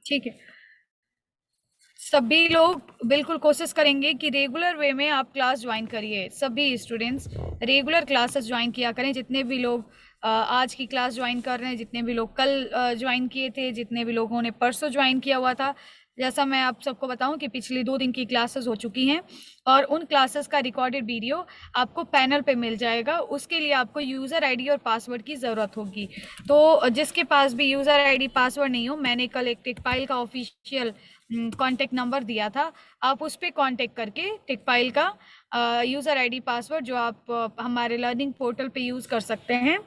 ठीक है, सभी लोग बिल्कुल कोशिश करेंगे कि रेगुलर वे में आप क्लास ज्वाइन करिए। सभी स्टूडेंट्स रेगुलर क्लासेस ज्वाइन किया करें। जितने भी लोग आज की क्लास ज्वाइन कर रहे हैं, जितने भी लोग कल ज्वाइन किए थे, जितने भी लोगों ने परसों ज्वाइन किया हुआ था, जैसा मैं आप सबको बताऊं कि पिछली 2 दिन की क्लासेस हो चुकी हैं और उन क्लासेस का रिकॉर्डेड वीडियो आपको पैनल पे मिल जाएगा। उसके लिए आपको यूज़र आईडी और पासवर्ड की ज़रूरत होगी। तो जिसके पास भी यूज़र आईडी पासवर्ड नहीं हो, मैंने कल एक टेकपाइल का ऑफिशियल कांटेक्ट नंबर दिया था, आप उस पर कांटेक्ट करके टेकपाइल का यूज़र आईडी पासवर्ड जो आप हमारे लर्निंग पोर्टल पे यूज़ कर सकते हैं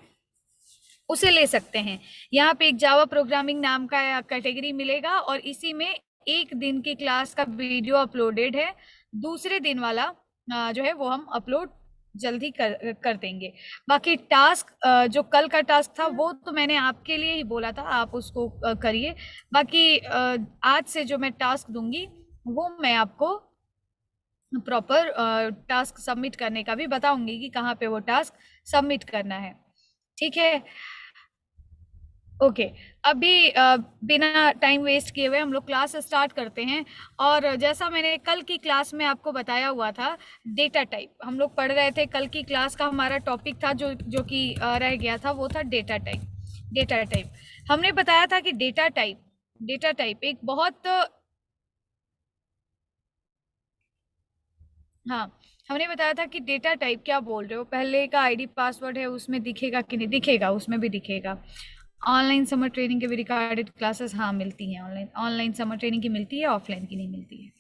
उसे ले सकते हैं। यहाँ पे एक जावा प्रोग्रामिंग नाम का कैटेगरी मिलेगा और इसी में 1 दिन की क्लास का वीडियो अपलोडेड है। दूसरे दिन वाला जो है वो हम अपलोड जल्दी कर देंगे। बाकी टास्क जो कल का टास्क था वो तो मैंने आपके लिए ही बोला था, आप उसको करिए। बाकी आज से जो मैं टास्क दूंगी वो मैं आपको प्रॉपर टास्क सबमिट करने का भी बताऊंगी कि कहाँ पे वो टास्क सबमिट करना है। ठीक है, ओके। अभी बिना टाइम वेस्ट किए हुए हम लोग क्लास स्टार्ट करते हैं। और जैसा मैंने कल की क्लास में आपको बताया हुआ था, डेटा टाइप हम लोग पढ़ रहे थे। कल की क्लास का हमारा टॉपिक था जो जो कि रह गया था, वो था डेटा टाइप। डेटा टाइप हमने बताया था कि डेटा टाइप एक बहुत, हाँ, हमने बताया था कि डेटा टाइप क्या बोल रहे हो, पहले का आईडी पासवर्ड है उसमें दिखेगा कि नहीं दिखेगा, उसमें भी दिखेगा। ऑनलाइन समर ट्रेनिंग के भी रिकॉर्डेड क्लासेस हाँ मिलती हैं, ऑनलाइन ऑनलाइन समर ट्रेनिंग की मिलती है, ऑफलाइन की नहीं मिलती है।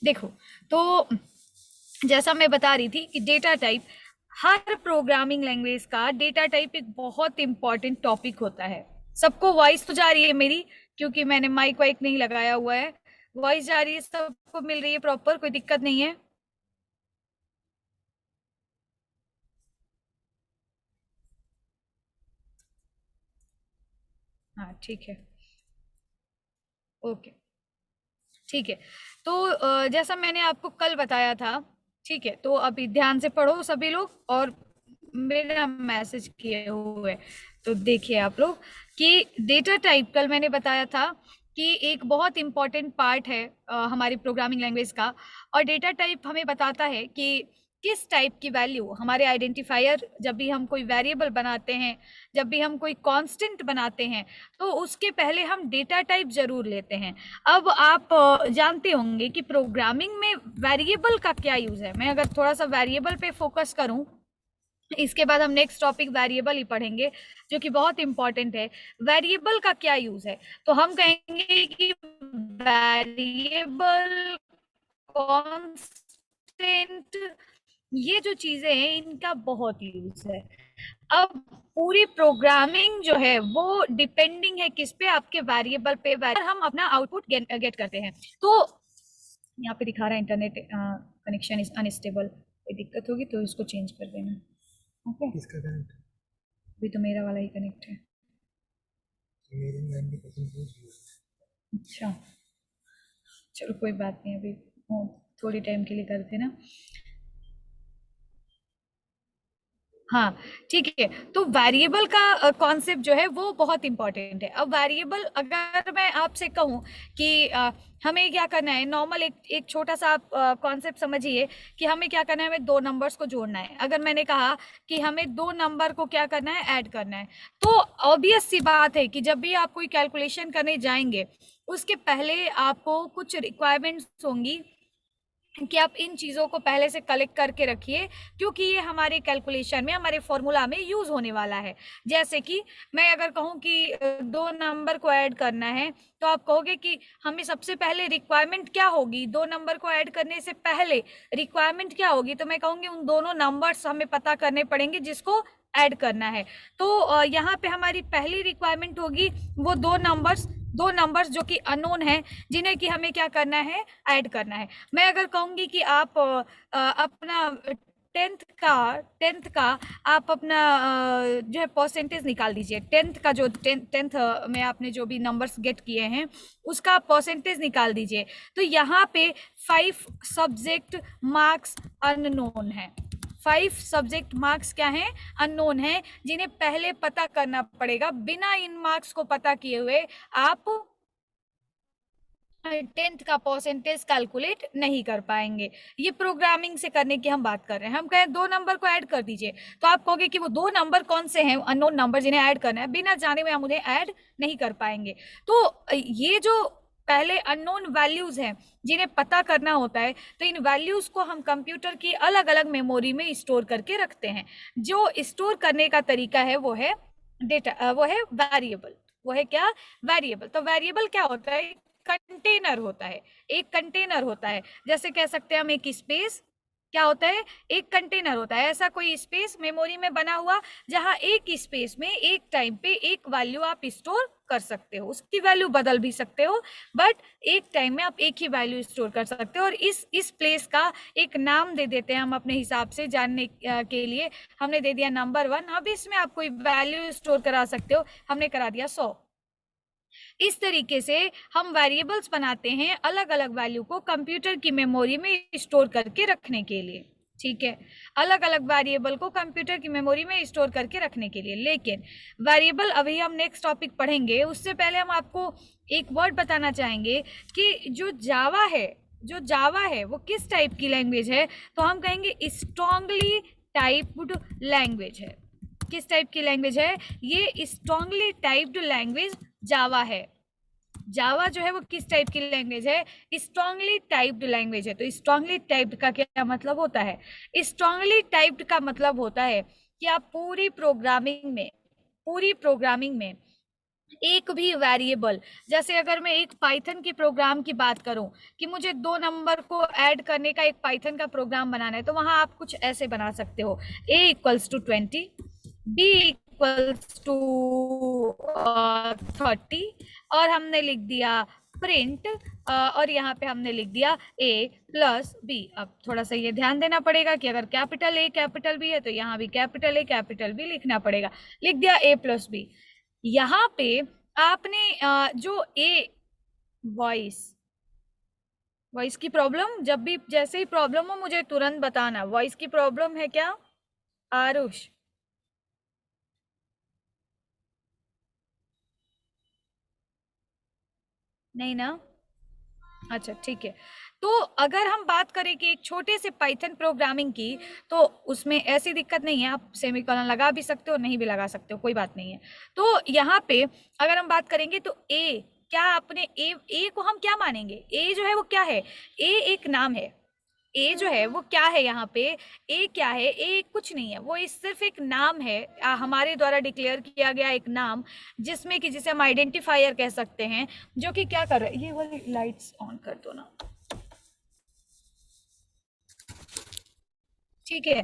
देखो, तो जैसा मैं बता रही थी कि डेटा टाइप, हर प्रोग्रामिंग लैंग्वेज का डेटा टाइप एक बहुत इंपॉर्टेंट टॉपिक होता है। सबको वॉइस तो जा रही है मेरी, क्योंकि मैंने माइक वाइक नहीं लगाया हुआ है। वॉइस जा रही है, सबको मिल रही है प्रॉपर, कोई दिक्कत नहीं है? हाँ ठीक है, ओके, ठीक है। तो जैसा मैंने आपको कल बताया था, ठीक है, तो अभी ध्यान से पढ़ो सभी लोग और मेरा मैसेज किए हुए तो देखिए आप लोग कि डेटा टाइप कल मैंने बताया था कि एक बहुत इंपॉर्टेंट पार्ट है हमारी प्रोग्रामिंग लैंग्वेज का। और डेटा टाइप हमें बताता है कि किस टाइप की वैल्यू हमारे आइडेंटिफायर, जब भी हम कोई वेरिएबल बनाते हैं, जब भी हम कोई कांस्टेंट बनाते हैं, तो उसके पहले हम डेटा टाइप जरूर लेते हैं। अब आप जानते होंगे कि प्रोग्रामिंग में वेरिएबल का क्या यूज है। मैं अगर थोड़ा सा वेरिएबल पे फोकस करूं, इसके बाद हम नेक्स्ट टॉपिक वेरिएबल ही पढ़ेंगे जो कि बहुत इंपॉर्टेंट है। वेरिएबल का क्या यूज है, तो हम कहेंगे कि वेरिएबल, कांस्टेंट, ये जो चीजें हैं इनका बहुत यूज है। अब पूरी प्रोग्रामिंग जो है वो डिपेंडिंग है किस पे, आपके वेरिएबल पे। हम अपना आउटपुट गेट करते हैं। तो यहाँ पे दिखा रहा है इंटरनेट कनेक्शन इज अनस्टेबल, कोई दिक्कत होगी तो इसको चेंज कर देना। ओके, किसका कनेक्ट? अभी तो मेरा वाला ही कनेक्ट है। मेरी लाइन की पसंद पूछ ली। अच्छा, चलो कोई बात नहीं, अभी थोड़ी टाइम के लिए करते ना। हाँ ठीक है, तो वेरिएबल का कॉन्सेप्ट जो है वो बहुत इंपॉर्टेंट है। अब वेरिएबल अगर मैं आपसे कहूँ कि हमें क्या करना है, नॉर्मल एक एक छोटा सा आप कॉन्सेप्ट समझिए कि हमें क्या करना है, हमें दो नंबर्स को जोड़ना है। अगर मैंने कहा कि हमें दो नंबर को क्या करना है, ऐड करना है, तो ऑब्वियस सी बात है कि जब भी आप कोई कैलकुलेशन करने जाएंगे उसके पहले आपको कुछ रिक्वायरमेंट्स होंगी कि आप इन चीज़ों को पहले से कलेक्ट करके रखिए, क्योंकि ये हमारे कैलकुलेशन में, हमारे फॉर्मूला में यूज़ होने वाला है। जैसे कि मैं अगर कहूँ कि दो नंबर को ऐड करना है, तो आप कहोगे कि हमें सबसे पहले रिक्वायरमेंट क्या होगी, दो नंबर को ऐड करने से पहले रिक्वायरमेंट क्या होगी, तो मैं कहूँगी उन दोनों नंबर्स हमें पता करने पड़ेंगे जिसको ऐड करना है। तो यहाँ पे हमारी पहली रिक्वायरमेंट होगी वो दो नंबर्स जो कि अननोन है, जिन्हें कि हमें क्या करना है, ऐड करना है। मैं अगर कहूंगी कि आप अपना टेंथ का आप अपना जो है परसेंटेज निकाल दीजिए। टेंथ का जो टेंथ में आपने जो भी नंबर्स गेट किए हैं उसका परसेंटेज निकाल दीजिए। तो यहाँ पे 5 सब्जेक्ट मार्क्स अननोन है। 5 सब्जेक्ट मार्क्स क्या हैं, अननोन है, जिन्हें पहले पता करना पड़ेगा। बिना इन मार्क्स को पता किए हुए आप टेंथ का परसेंटेज कैलकुलेट नहीं कर पाएंगे। ये प्रोग्रामिंग से करने की हम बात कर रहे हैं। हम कहें 2 नंबर को ऐड कर दीजिए, तो आप कहोगे कि वो 2 नंबर कौन से हैं अननोन नंबर जिन्हें ऐड करना है, बिना जाने में हम उन्हें ऐड नहीं कर पाएंगे। तो ये जो पहले अननोन वैल्यूज हैं जिन्हें पता करना होता है, तो इन वैल्यूज को हम कंप्यूटर की अलग अलग मेमोरी में स्टोर करके रखते हैं। जो स्टोर करने का तरीका है वो है डेटा, वो है वेरिएबल। वो है क्या? वेरिएबल। तो वेरिएबल क्या होता है? कंटेनर होता है। एक कंटेनर होता है, जैसे कह सकते हैं हम एक स्पेस। क्या होता है? एक कंटेनर होता है, ऐसा कोई स्पेस मेमोरी में बना हुआ जहां एक स्पेस में एक टाइम पे एक वैल्यू आप स्टोर कर सकते हो। उसकी वैल्यू बदल भी सकते हो, बट एक टाइम में आप एक ही वैल्यू स्टोर कर सकते हो। और इस प्लेस का एक नाम दे देते हैं हम अपने हिसाब से जानने के लिए। हमने दे दिया नंबर 1। अब इसमें आप कोई वैल्यू स्टोर करा सकते हो, हमने करा दिया 100। इस तरीके से हम वेरिएबल्स बनाते हैं अलग अलग वैल्यू को कंप्यूटर की मेमोरी में स्टोर करके रखने के लिए। ठीक है, अलग अलग वेरिएबल को कंप्यूटर की मेमोरी में स्टोर करके रखने के लिए। लेकिन वेरिएबल अभी हम नेक्स्ट टॉपिक पढ़ेंगे, उससे पहले हम आपको एक वर्ड बताना चाहेंगे कि जो जावा है वो किस टाइप की लैंग्वेज है। तो हम कहेंगे स्ट्रांगली टाइप्ड लैंग्वेज है। किस टाइप की लैंग्वेज है? ये स्ट्रांगली टाइप्ड लैंग्वेज जावा है। जावा जो है वो किस टाइप की लैंग्वेज है? स्ट्रांगली टाइप्ड लैंग्वेज है। तो स्ट्रांगली टाइप्ड का क्या मतलब होता है? स्ट्रांगली टाइप्ड का मतलब होता है कि आप पूरी प्रोग्रामिंग में एक भी वेरिएबल, जैसे अगर मैं एक पाइथन की प्रोग्राम की बात करूं कि मुझे 2 नंबर को ऐड करने का एक पाइथन का प्रोग्राम बनाना है, तो वहां आप कुछ ऐसे बना सकते हो: a=20, b=30, और हमने लिख दिया प्रिंट, और यहाँ पे हमने लिख दिया a+b। अब थोड़ा सा ये ध्यान देना पड़ेगा कि अगर कैपिटल ए कैपिटल बी है तो यहाँ भी कैपिटल ए कैपिटल बी लिखना पड़ेगा। लिख दिया a+b। यहाँ पे आपने जो ए वॉइस वॉइस की प्रॉब्लम, जब भी जैसे ही प्रॉब्लम हो मुझे तुरंत बताना। वॉइस की प्रॉब्लम है क्या आरुष? नहीं ना? अच्छा ठीक है। तो अगर हम बात करें कि एक छोटे से पाइथन प्रोग्रामिंग की, तो उसमें ऐसी दिक्कत नहीं है, आप सेमीकोलन लगा भी सकते हो, नहीं भी लगा सकते हो, कोई बात नहीं है। तो यहाँ पे अगर हम बात करेंगे तो ए, क्या आपने ए को हम क्या मानेंगे? ए जो है वो क्या है? ए एक नाम है। ए जो है वो क्या है यहाँ पे? ए क्या है? ए कुछ नहीं है, वो सिर्फ एक नाम है, हमारे द्वारा डिक्लेयर किया गया एक नाम, जिसमें कि जिसे हम आइडेंटिफायर कह सकते हैं, जो कि क्या कर रहा है। ये वाली लाइट्स ऑन कर दो ना। ठीक है,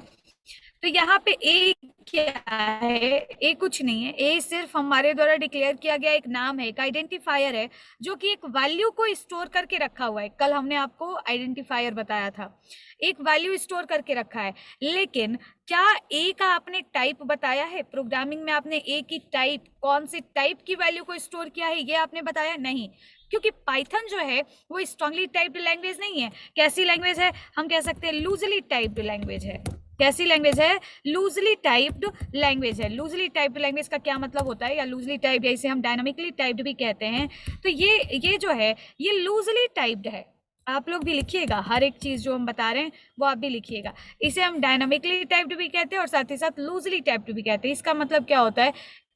तो यहाँ पे ए क्या है? ए कुछ नहीं है। ए सिर्फ हमारे द्वारा डिक्लेयर किया गया एक नाम है, एक आइडेंटिफायर है, जो कि एक वैल्यू को स्टोर करके रखा हुआ है। कल हमने आपको आइडेंटिफायर बताया था, एक वैल्यू स्टोर करके रखा है। लेकिन क्या ए का आपने टाइप बताया है? प्रोग्रामिंग में आपने ए की टाइप, कौन सी टाइप की वैल्यू को स्टोर किया है, ये आपने बताया नहीं। क्योंकि पाइथन जो है वो स्ट्रांगली टाइप्ड लैंग्वेज नहीं है। कैसी लैंग्वेज है? हम कह सकते हैं लूजली टाइप्ड लैंग्वेज है। कैसी लैंग्वेज है? लूजली टाइप्ड लैंग्वेज है। लूजली टाइप्ड लैंग्वेज का क्या मतलब होता है? या लूजली टाइप्ड, या इसे हम डायनामिकली टाइप्ड भी कहते हैं। तो ये जो है ये लूजली टाइप्ड है। आप लोग भी लिखिएगा, हर एक चीज जो हम बता रहे हैं वो आप भी लिखिएगा। इसे हम डायनामिकली टाइप्ड भी कहते हैं और साथ ही साथ लूजली टाइप्ड भी कहते हैं। इसका मतलब क्या होता है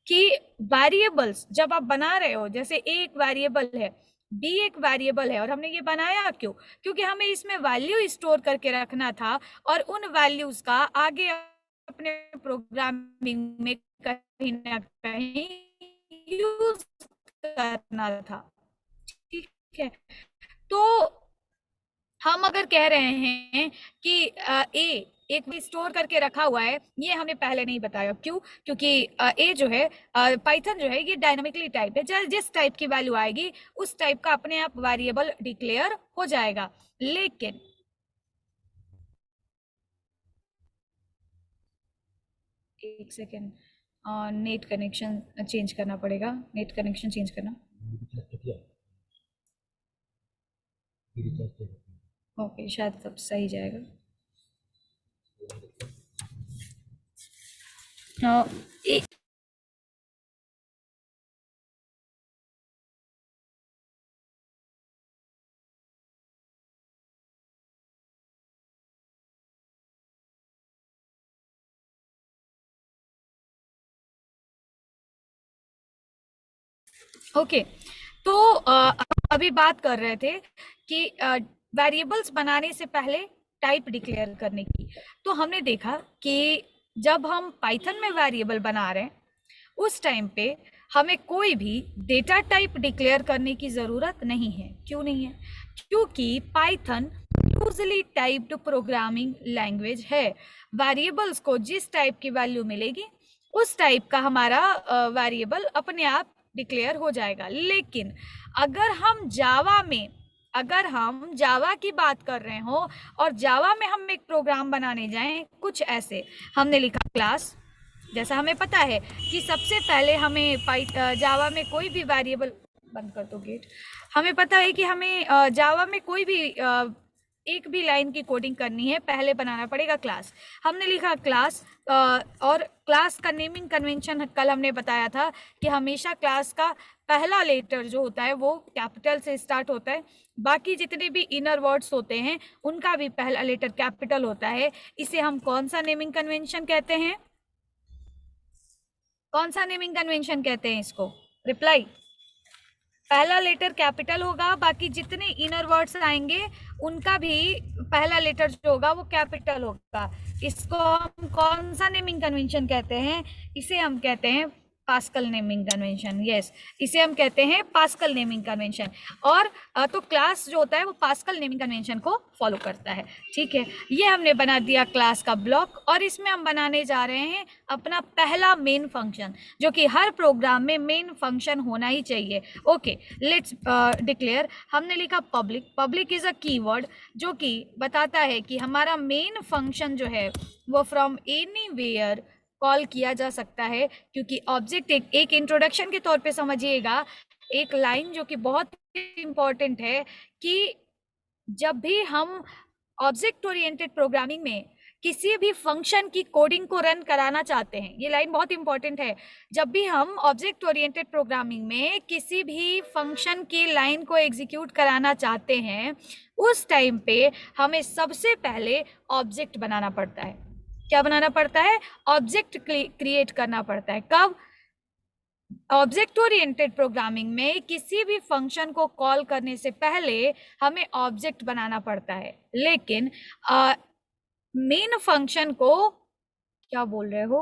कि वेरिएबल्स जब आप बना रहे हो, जैसे ए एक वेरिएबल है, बी एक वेरिएबल है, और हमने ये बनाया क्यों? क्योंकि हमें इसमें वैल्यू स्टोर करके रखना था, और उन वैल्यूज का आगे अपने प्रोग्रामिंग में कहीं ना कहीं यूज करना था। ठीक है, तो हम अगर कह रहे हैं कि ए एक भी स्टोर करके रखा हुआ है, ये हमने पहले नहीं बताया। क्यों? क्योंकि ए जो है, पाइथन जो है, ये डायनामिकली टाइप है। जिस टाइप की वैल्यू आएगी उस टाइप का अपने आप वेरिएबल डिक्लेयर हो जाएगा। लेकिन एक सेकेंड, नेट कनेक्शन चेंज करना पड़ेगा। नेट कनेक्शन चेंज करना। ओके, शायद तब सही जाएगा। अ, ओके, तो अभी बात कर रहे थे कि वेरिएबल्स बनाने से पहले टाइप डिक्लेयर करने की। तो हमने देखा कि जब हम पाइथन में वेरिएबल बना रहे हैं उस टाइम पे हमें कोई भी डेटा टाइप डिक्लेयर करने की ज़रूरत नहीं है। क्यों नहीं है? क्योंकि Python usually typed programming language है। वेरिएबल्स को जिस टाइप की वैल्यू मिलेगी उस टाइप का हमारा वेरिएबल अपने आप डिक्लेयर हो जाएगा। लेकिन अगर हम जावा की बात कर रहे हो और जावा में हम एक प्रोग्राम बनाने जाएं, कुछ ऐसे हमने लिखा क्लास। जैसा हमें पता है कि सबसे पहले हमें जावा में कोई भी वेरिएबल, बंद कर दो गेट। हमें पता है कि हमें जावा में कोई भी एक भी लाइन की कोडिंग करनी है, पहले बनाना पड़ेगा क्लास। हमने लिखा क्लास, और क्लास का नेमिंग कन्वेंशन कल हमने बताया था कि हमेशा क्लास का पहला लेटर जो होता है वो कैपिटल से स्टार्ट होता है। बाकी जितने भी इनर वर्ड्स होते हैं उनका भी पहला लेटर कैपिटल होता है। इसे हम कौन सा नेमिंग कन्वेंशन कहते हैं? कौन सा नेमिंग कन्वेंशन कहते हैं इसको? रिप्लाई। पहला लेटर कैपिटल होगा, बाकी जितने इनर वर्ड्स आएंगे उनका भी पहला लेटर जो होगा वो कैपिटल होगा। इसको हम कौन सा नेमिंग कन्वेंशन कहते हैं? इसे हम कहते हैं पास्कल नेमिंग कन्वेंशन। यस, इसे हम कहते हैं पास्कल नेमिंग कन्वेंशन। और तो क्लास जो होता है वो पास्कल नेमिंग कन्वेंशन को फॉलो करता है। ठीक है, ये हमने बना दिया क्लास का ब्लॉक, और इसमें हम बनाने जा रहे हैं अपना पहला मेन फंक्शन, जो कि हर प्रोग्राम में मेन फंक्शन होना ही चाहिए। Okay, let's declare. हमने लिखा public. Public is a keyword जो कि बताता है कि हमारा मेन फंक्शन जो है वो फ्रॉम एनीवेयर कॉल किया जा सकता है। क्योंकि ऑब्जेक्ट एक इंट्रोडक्शन के तौर पे समझिएगा एक लाइन जो कि बहुत इंपॉर्टेंट है कि जब भी हम ऑब्जेक्ट ओरिएंटेड प्रोग्रामिंग में किसी भी फंक्शन की कोडिंग को रन कराना चाहते हैं, ये लाइन बहुत इंपॉर्टेंट है। जब भी हम ऑब्जेक्ट ओरिएंटेड प्रोग्रामिंग में किसी भी फंक्शन की लाइन को एग्जीक्यूट कराना चाहते हैं उस टाइम पे हमें सबसे पहले ऑब्जेक्ट बनाना पड़ता है। क्या बनाना पड़ता है? ऑब्जेक्ट क्रिएट करना पड़ता है। कब? ऑब्जेक्ट ओरिएंटेड प्रोग्रामिंग में किसी भी फंक्शन को कॉल करने से पहले हमें ऑब्जेक्ट बनाना पड़ता है। लेकिन मेन फंक्शन को, क्या बोल रहे हो?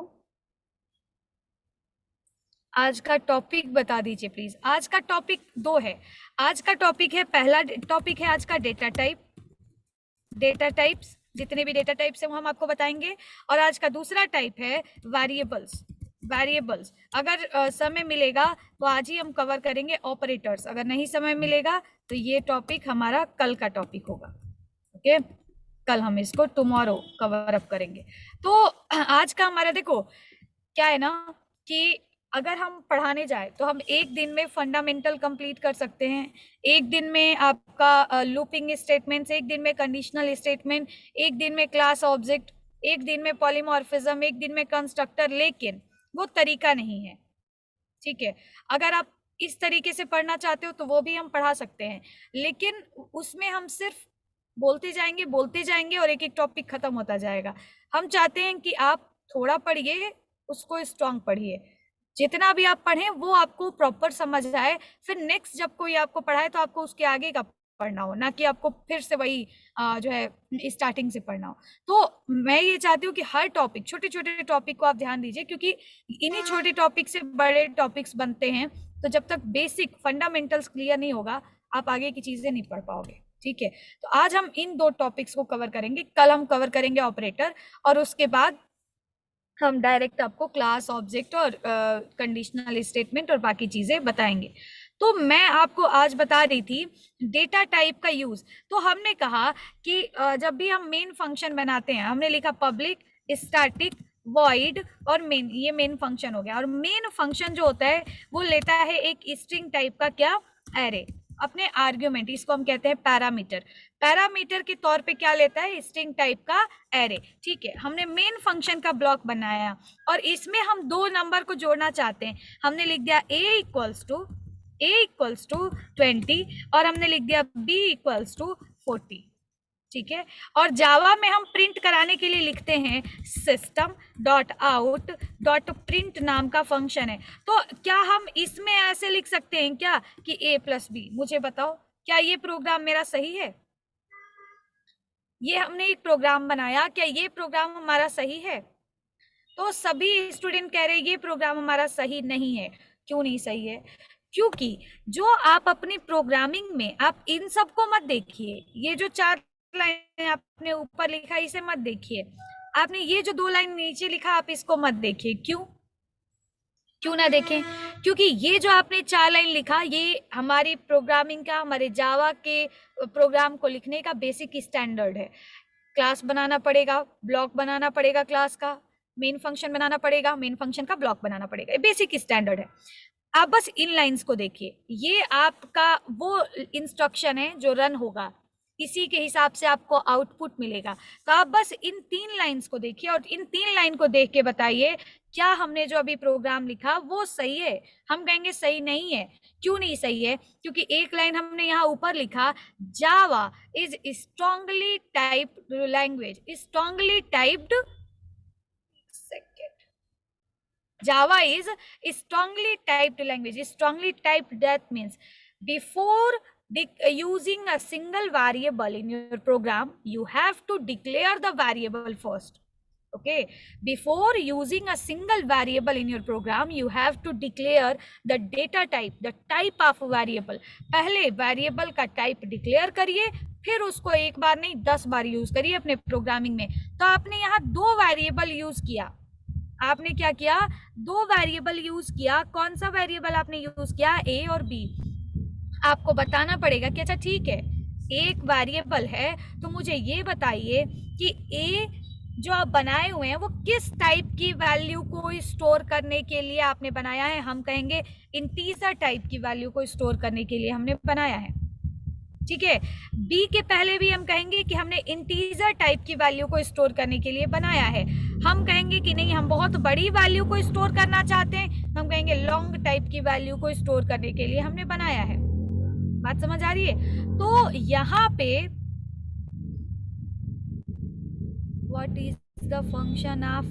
आज का टॉपिक बता दीजिए प्लीज। आज का टॉपिक दो है। आज का टॉपिक है, पहला टॉपिक है आज का डेटा टाइप, डेटा टाइप्स, जितने भी डेटा टाइप्स हैं वो हम आपको बताएंगे। और आज का दूसरा टाइप है वेरिएबल्स। वेरिएबल्स अगर समय मिलेगा तो आज ही हम कवर करेंगे ऑपरेटर्स, अगर नहीं समय मिलेगा तो ये टॉपिक हमारा कल का टॉपिक होगा। ओके, कल हम इसको टुमारो कवर अप करेंगे। तो आज का हमारा देखो क्या है ना कि अगर हम पढ़ाने जाए तो हम एक दिन में फंडामेंटल कंप्लीट कर सकते हैं, एक दिन में आपका लूपिंग स्टेटमेंट्स, एक दिन में कंडीशनल स्टेटमेंट, एक दिन में क्लास ऑब्जेक्ट, एक दिन में पॉलीमॉर्फिज्म, एक दिन में कंस्ट्रक्टर। लेकिन वो तरीका नहीं है। ठीक है, अगर आप इस तरीके से पढ़ना चाहते हो तो वो भी हम पढ़ा सकते हैं, लेकिन उसमें हम सिर्फ बोलते जाएंगे और एक एक टॉपिक खत्म होता जाएगा। हम चाहते हैं कि आप थोड़ा पढ़िए, उसको स्ट्रांग पढ़िए, जितना भी आप पढ़ें वो आपको प्रॉपर समझ आए। फिर नेक्स्ट जब कोई आपको पढ़ाए तो आपको उसके आगे का पढ़ना हो, ना कि आपको फिर से वही जो है स्टार्टिंग से पढ़ना हो। तो मैं ये चाहती हूँ कि हर टॉपिक, छोटे छोटे टॉपिक को आप ध्यान दीजिए, क्योंकि इन्हीं छोटे टॉपिक से बड़े टॉपिक्स बनते हैं। तो जब तक बेसिक फंडामेंटल्स क्लियर नहीं होगा आप आगे की चीजें नहीं पढ़ पाओगे। ठीक है, तो आज हम इन दो टॉपिक्स को कवर करेंगे। कल हम कवर करेंगे ऑपरेटर, और उसके बाद हम डायरेक्ट आपको क्लास ऑब्जेक्ट और कंडीशनल स्टेटमेंट और बाकी चीजें बताएंगे। तो मैं आपको आज बता रही थी डेटा टाइप का यूज। तो हमने कहा कि जब भी हम मेन फंक्शन बनाते हैं, हमने लिखा पब्लिक, स्टैटिक, वॉइड और मेन। ये मेन फंक्शन हो गया। और मेन फंक्शन जो होता है वो लेता है एक स्ट्रिंग टाइप का क्या? एरे, अपने आर्ग्यूमेंट। इसको हम कहते हैं पैरामीटर। पैरामीटर के तौर पे क्या लेता है? स्ट्रिंग टाइप का एरे। ठीक है, हमने मेन फंक्शन का ब्लॉक बनाया और इसमें हम दो नंबर को जोड़ना चाहते हैं। हमने लिख दिया a इक्वल्स टू 20 और हमने लिख दिया b इक्वल्स टू 40। ठीक है। और जावा में हम प्रिंट कराने के लिए लिखते हैं system dot out dot print नाम का फंक्शन है। तो क्या हम इसमें ऐसे लिख सकते हैं क्या कि a प्लस बी? मुझे बताओ, क्या ये प्रोग्राम मेरा सही है? ये हमने एक प्रोग्राम बनाया, क्या ये प्रोग्राम हमारा सही है? तो सभी स्टूडेंट कह रहे हैं ये प्रोग्राम हमारा सही नहीं है। क्यों नहीं सही है? क्योंकि जो आप अपनी प्रोग्रामिंग में आप इन सबको मत देखिए, ये जो 4 लाइन आपने ऊपर लिखा इसे मत देखिए, आपने ये जो 2 लाइन नीचे लिखा आप इसको मत देखिए। क्यों? क्यों ना देखें? क्योंकि ये जो आपने 4 लाइन लिखा ये हमारी प्रोग्रामिंग का, हमारे जावा के प्रोग्राम को लिखने का बेसिक स्टैंडर्ड है। क्लास बनाना पड़ेगा, ब्लॉक बनाना पड़ेगा, क्लास का मेन फंक्शन बनाना पड़ेगा, मेन फंक्शन का ब्लॉक बनाना पड़ेगा, ये बेसिक स्टैंडर्ड है। आप बस इन लाइंस को देखिए, ये आपका वो इंस्ट्रक्शन है जो रन होगा, इसी के हिसाब से आपको आउटपुट मिलेगा। तो आप बस इन 3 लाइंस को देखिए और इन 3 लाइन को देख के बताइए क्या हमने जो अभी प्रोग्राम लिखा वो सही है? हम कहेंगे सही नहीं है। क्यों नहीं सही है? क्योंकि एक लाइन हमने यहाँ ऊपर लिखा, Java is strongly typed language, strongly typed, Java is a strongly typed language. Strongly typed, that means before using a single variable in your program, you have to declare the variable first. Okay, before using a single variable in your program, you have to declare the data type, the type of variable. पहले variable का type declare करिए, फिर उसको एक बार नहीं 10 बार use करिए अपने programming में। तो आपने यहाँ 2 वेरिएबल यूज किया, आपने क्या किया? 2 वेरिएबल यूज किया। कौन सा वेरिएबल आपने यूज किया? ए और बी। आपको बताना पड़ेगा कि अच्छा ठीक है, एक वेरिएबल है तो मुझे ये बताइए कि ए जो आप बनाए हुए हैं वो किस टाइप की वैल्यू को स्टोर करने के लिए आपने बनाया है? हम कहेंगे इंटीजर टाइप की वैल्यू को स्टोर करने के लिए हमने बनाया है। ठीक है, बी के पहले भी हम कहेंगे कि हमने इंटीजर टाइप की वैल्यू को स्टोर करने के लिए बनाया है। हम कहेंगे कि नहीं, हम बहुत बड़ी वैल्यू को स्टोर करना चाहते हैं, हम कहेंगे लॉन्ग टाइप की वैल्यू को स्टोर करने के लिए हमने बनाया है। बात समझ आ रही है? तो यहाँ पे what is the function of,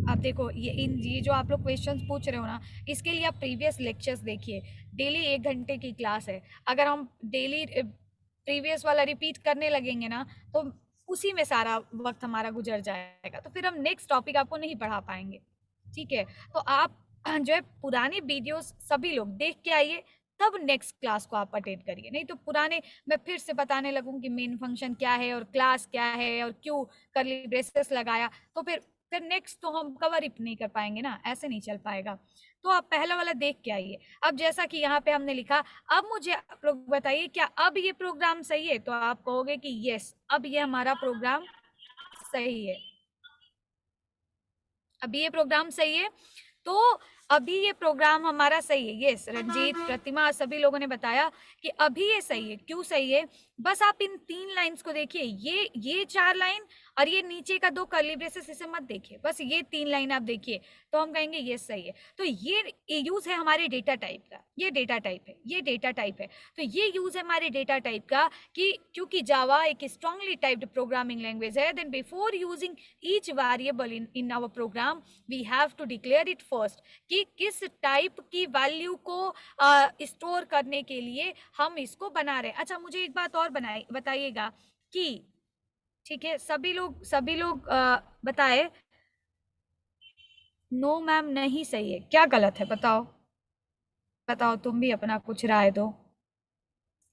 अब देखो ये जो आप लोग क्वेश्चंस पूछ रहे हो ना, इसके लिए आप प्रीवियस लेक्चर्स देखिए। डेली 1 घंटे की क्लास है, अगर हम डेली प्रीवियस वाला रिपीट करने लगेंगे ना तो उसी में सारा वक्त हमारा गुजर जाएगा, तो फिर हम नेक्स्ट टॉपिक आपको नहीं पढ़ा पाएंगे। ठीक है, तो आप जो है पुराने वीडियोस सभी लोग देख के आइए, तब नेक्स्ट क्लास को आप अटेंड करिए। नहीं तो पुराने मैं फिर से बताने लगूं कि मेन फंक्शन क्या है और क्लास क्या है और क्यों करली ब्रेसेस लगाया, तो फिर नेक्स्ट तो हम कवर ही नहीं कर पाएंगे ना, ऐसे नहीं चल पाएगा। तो आप पहला वाला देख के आइए। अब जैसा कि यहाँ पे हमने लिखा, अब मुझे आप लोग बताइए क्या अब ये प्रोग्राम सही है? तो आप कहोगे कि यस, अब ये हमारा प्रोग्राम सही है, अभी ये प्रोग्राम सही है। तो अभी ये प्रोग्राम हमारा सही है। यस, रंजीत, प्रतिमा, सभी लोगों ने बताया कि अभी ये सही है। क्यों सही है? बस आप इन 3 लाइंस को देखिए, ये 4 लाइन और ये नीचे का 2 कर्ली ब्रेसेस, इसे मत देखिए, बस ये 3 लाइन आप देखिए, तो हम कहेंगे ये सही है। तो ये यूज है हमारे डेटा टाइप का, ये डेटा टाइप है, ये डेटा टाइप है। तो ये यूज है हमारे डेटा टाइप का कि क्योंकि जावा एक स्ट्रांगली टाइप्ड प्रोग्रामिंग लैंग्वेज है, then before using each variable in our program we have to declare it first, कि किस टाइप की वैल्यू को स्टोर करने के लिए हम इसको बना रहे हैं। अच्छा, मुझे एक बात और बताइएगा कि ठीक है, सभी लोग बताए नो मैम नहीं सही है, क्या गलत है? बताओ बताओ, तुम भी अपना कुछ राय दो,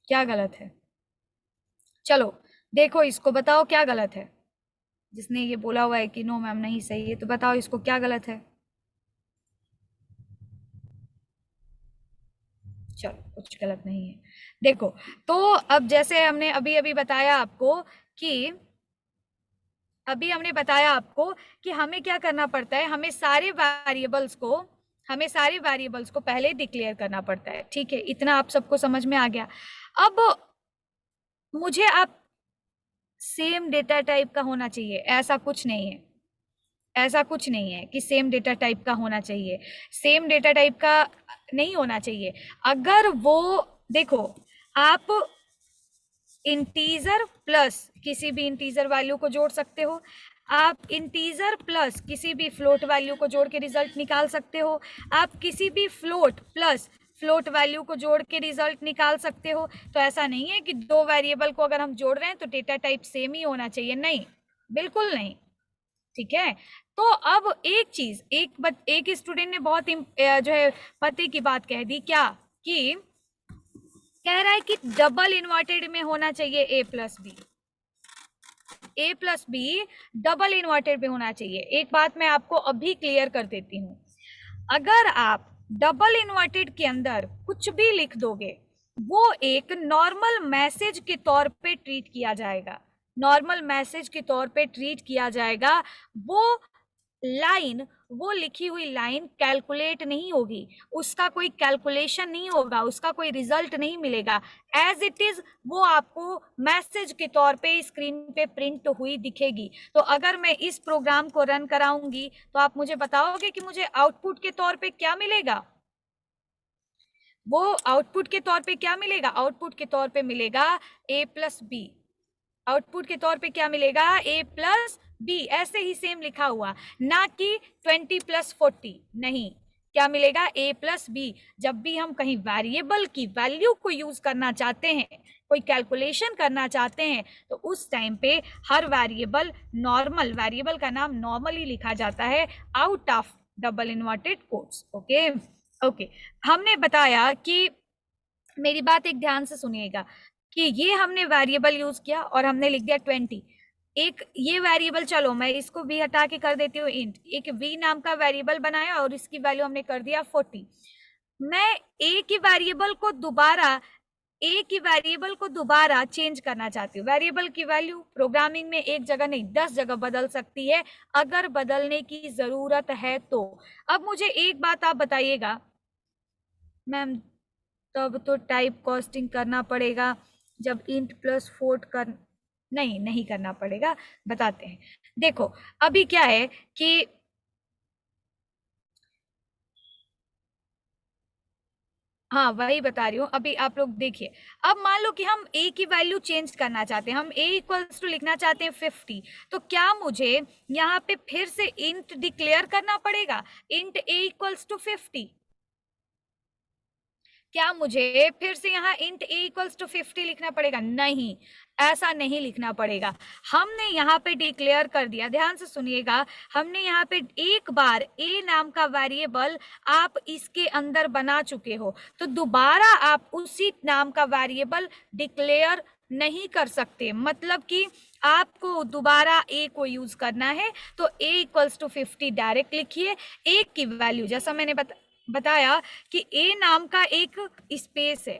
क्या गलत है? चलो देखो, इसको बताओ क्या गलत है। जिसने ये बोला हुआ है कि नो मैम नहीं सही है, तो बताओ इसको क्या गलत है। चलो, कुछ गलत नहीं है। देखो, तो अब जैसे हमने अभी अभी बताया आपको कि हमें क्या करना पड़ता है, हमें सारे वेरिएबल्स को पहले डिक्लेयर करना पड़ता है। ठीक है, इतना आप सबको समझ में आ गया। अब मुझे आप सेम डेटा टाइप का होना चाहिए, ऐसा कुछ नहीं है, ऐसा कुछ नहीं है कि सेम डेटा टाइप का होना चाहिए, सेम डेटा टाइप का नहीं होना चाहिए। अगर वो देखो, आप इंटीजर प्लस किसी भी इंटीजर वैल्यू को जोड़ सकते हो, आप इंटीजर प्लस किसी भी फ्लोट वैल्यू को जोड़ के रिजल्ट निकाल सकते हो, आप किसी भी फ्लोट प्लस फ्लोट वैल्यू को जोड़ के रिजल्ट निकाल सकते हो। तो ऐसा नहीं है कि दो वेरिएबल को अगर हम जोड़ रहे हैं तो डेटा टाइप सेम ही होना चाहिए, नहीं, बिल्कुल नहीं। ठीक है, तो अब एक चीज, एक स्टूडेंट ने बहुत जो है पते की बात कह दी, क्या कि कह रहा है कि डबल इन्वर्टेड में होना चाहिए ए प्लस बी, ए प्लस बी डबल इन्वर्टेड में होना चाहिए। एक बात मैं आपको अभी क्लियर कर देती हूं, अगर आप डबल इन्वर्टेड के अंदर कुछ भी लिख दोगे वो एक नॉर्मल मैसेज के तौर पे ट्रीट किया जाएगा, नॉर्मल मैसेज के तौर पे ट्रीट किया जाएगा। वो लाइन, वो लिखी हुई लाइन कैलकुलेट नहीं होगी, उसका कोई कैलकुलेशन नहीं होगा, उसका कोई रिजल्ट नहीं मिलेगा, एज इट इज वो आपको मैसेज के तौर पे स्क्रीन पे प्रिंट हुई दिखेगी। तो अगर मैं इस प्रोग्राम को रन कराऊंगी तो आप मुझे बताओगे कि मुझे आउटपुट के तौर पे क्या मिलेगा, वो आउटपुट के तौर पे क्या मिलेगा, आउटपुट के तौर पे मिलेगा ए प्लस बी, आउटपुट के तौर पे क्या मिलेगा, ए प्लस बी, ऐसे ही सेम लिखा हुआ, ना कि 20+40, नहीं, क्या मिलेगा, ए प्लस बी। जब भी हम कहीं वेरिएबल की वैल्यू को यूज करना चाहते हैं, कोई कैलकुलेशन करना चाहते हैं, तो उस टाइम पे हर वेरिएबल, नॉर्मल वेरिएबल का नाम नॉर्मली लिखा जाता है out of double inverted quotes. Okay okay, हमने बताया कि, मेरी बात एक ध्यान से सुनिएगा, कि ये हमने वेरिएबल यूज किया और हमने लिख दिया 20, एक ये वेरिएबल, चलो मैं इसको भी हटा के कर देती हूँ इंट, एक v नाम का वेरिएबल बनाया और इसकी वैल्यू हमने कर दिया 40। मैं एक ही वेरिएबल को दोबारा, एक ही वेरिएबल को दोबारा चेंज करना चाहती हूँ। वेरिएबल की वैल्यू प्रोग्रामिंग में एक जगह नहीं 10 जगह बदल सकती है, अगर बदलने की जरूरत है तो। अब मुझे एक बात आप बताइएगा, मैम तब तो टाइप कास्टिंग करना पड़ेगा जब इंट प्लस फोर्ट कर, नहीं नहीं करना पड़ेगा, बताते हैं। देखो अभी क्या है कि, हाँ वही बता रही हूँ, अभी आप लोग देखिए, अब मान लो कि हम ए की वैल्यू चेंज करना चाहते हैं, हम ए इक्वल्स टू लिखना चाहते हैं 50, तो क्या मुझे यहाँ पे फिर से इंट डिक्लेयर करना पड़ेगा, इंट ए इक्वल्स टू 50, क्या मुझे फिर से यहाँ इंट ए इक्वल्स टू 50 लिखना पड़ेगा, नहीं, ऐसा नहीं लिखना पड़ेगा। हमने यहाँ पे डिक्लेयर कर दिया, ध्यान से सुनिएगा, हमने यहाँ पे एक बार ए नाम का वेरिएबल आप इसके अंदर बना चुके हो, तो दोबारा आप उसी नाम का वेरिएबल डिक्लेयर नहीं कर सकते, मतलब कि आपको दोबारा ए को यूज करना है तो ए इक्वल्स टू 50 डायरेक्ट लिखिए। ए की वैल्यू, जैसा मैंने बताया कि ए नाम का एक स्पेस है,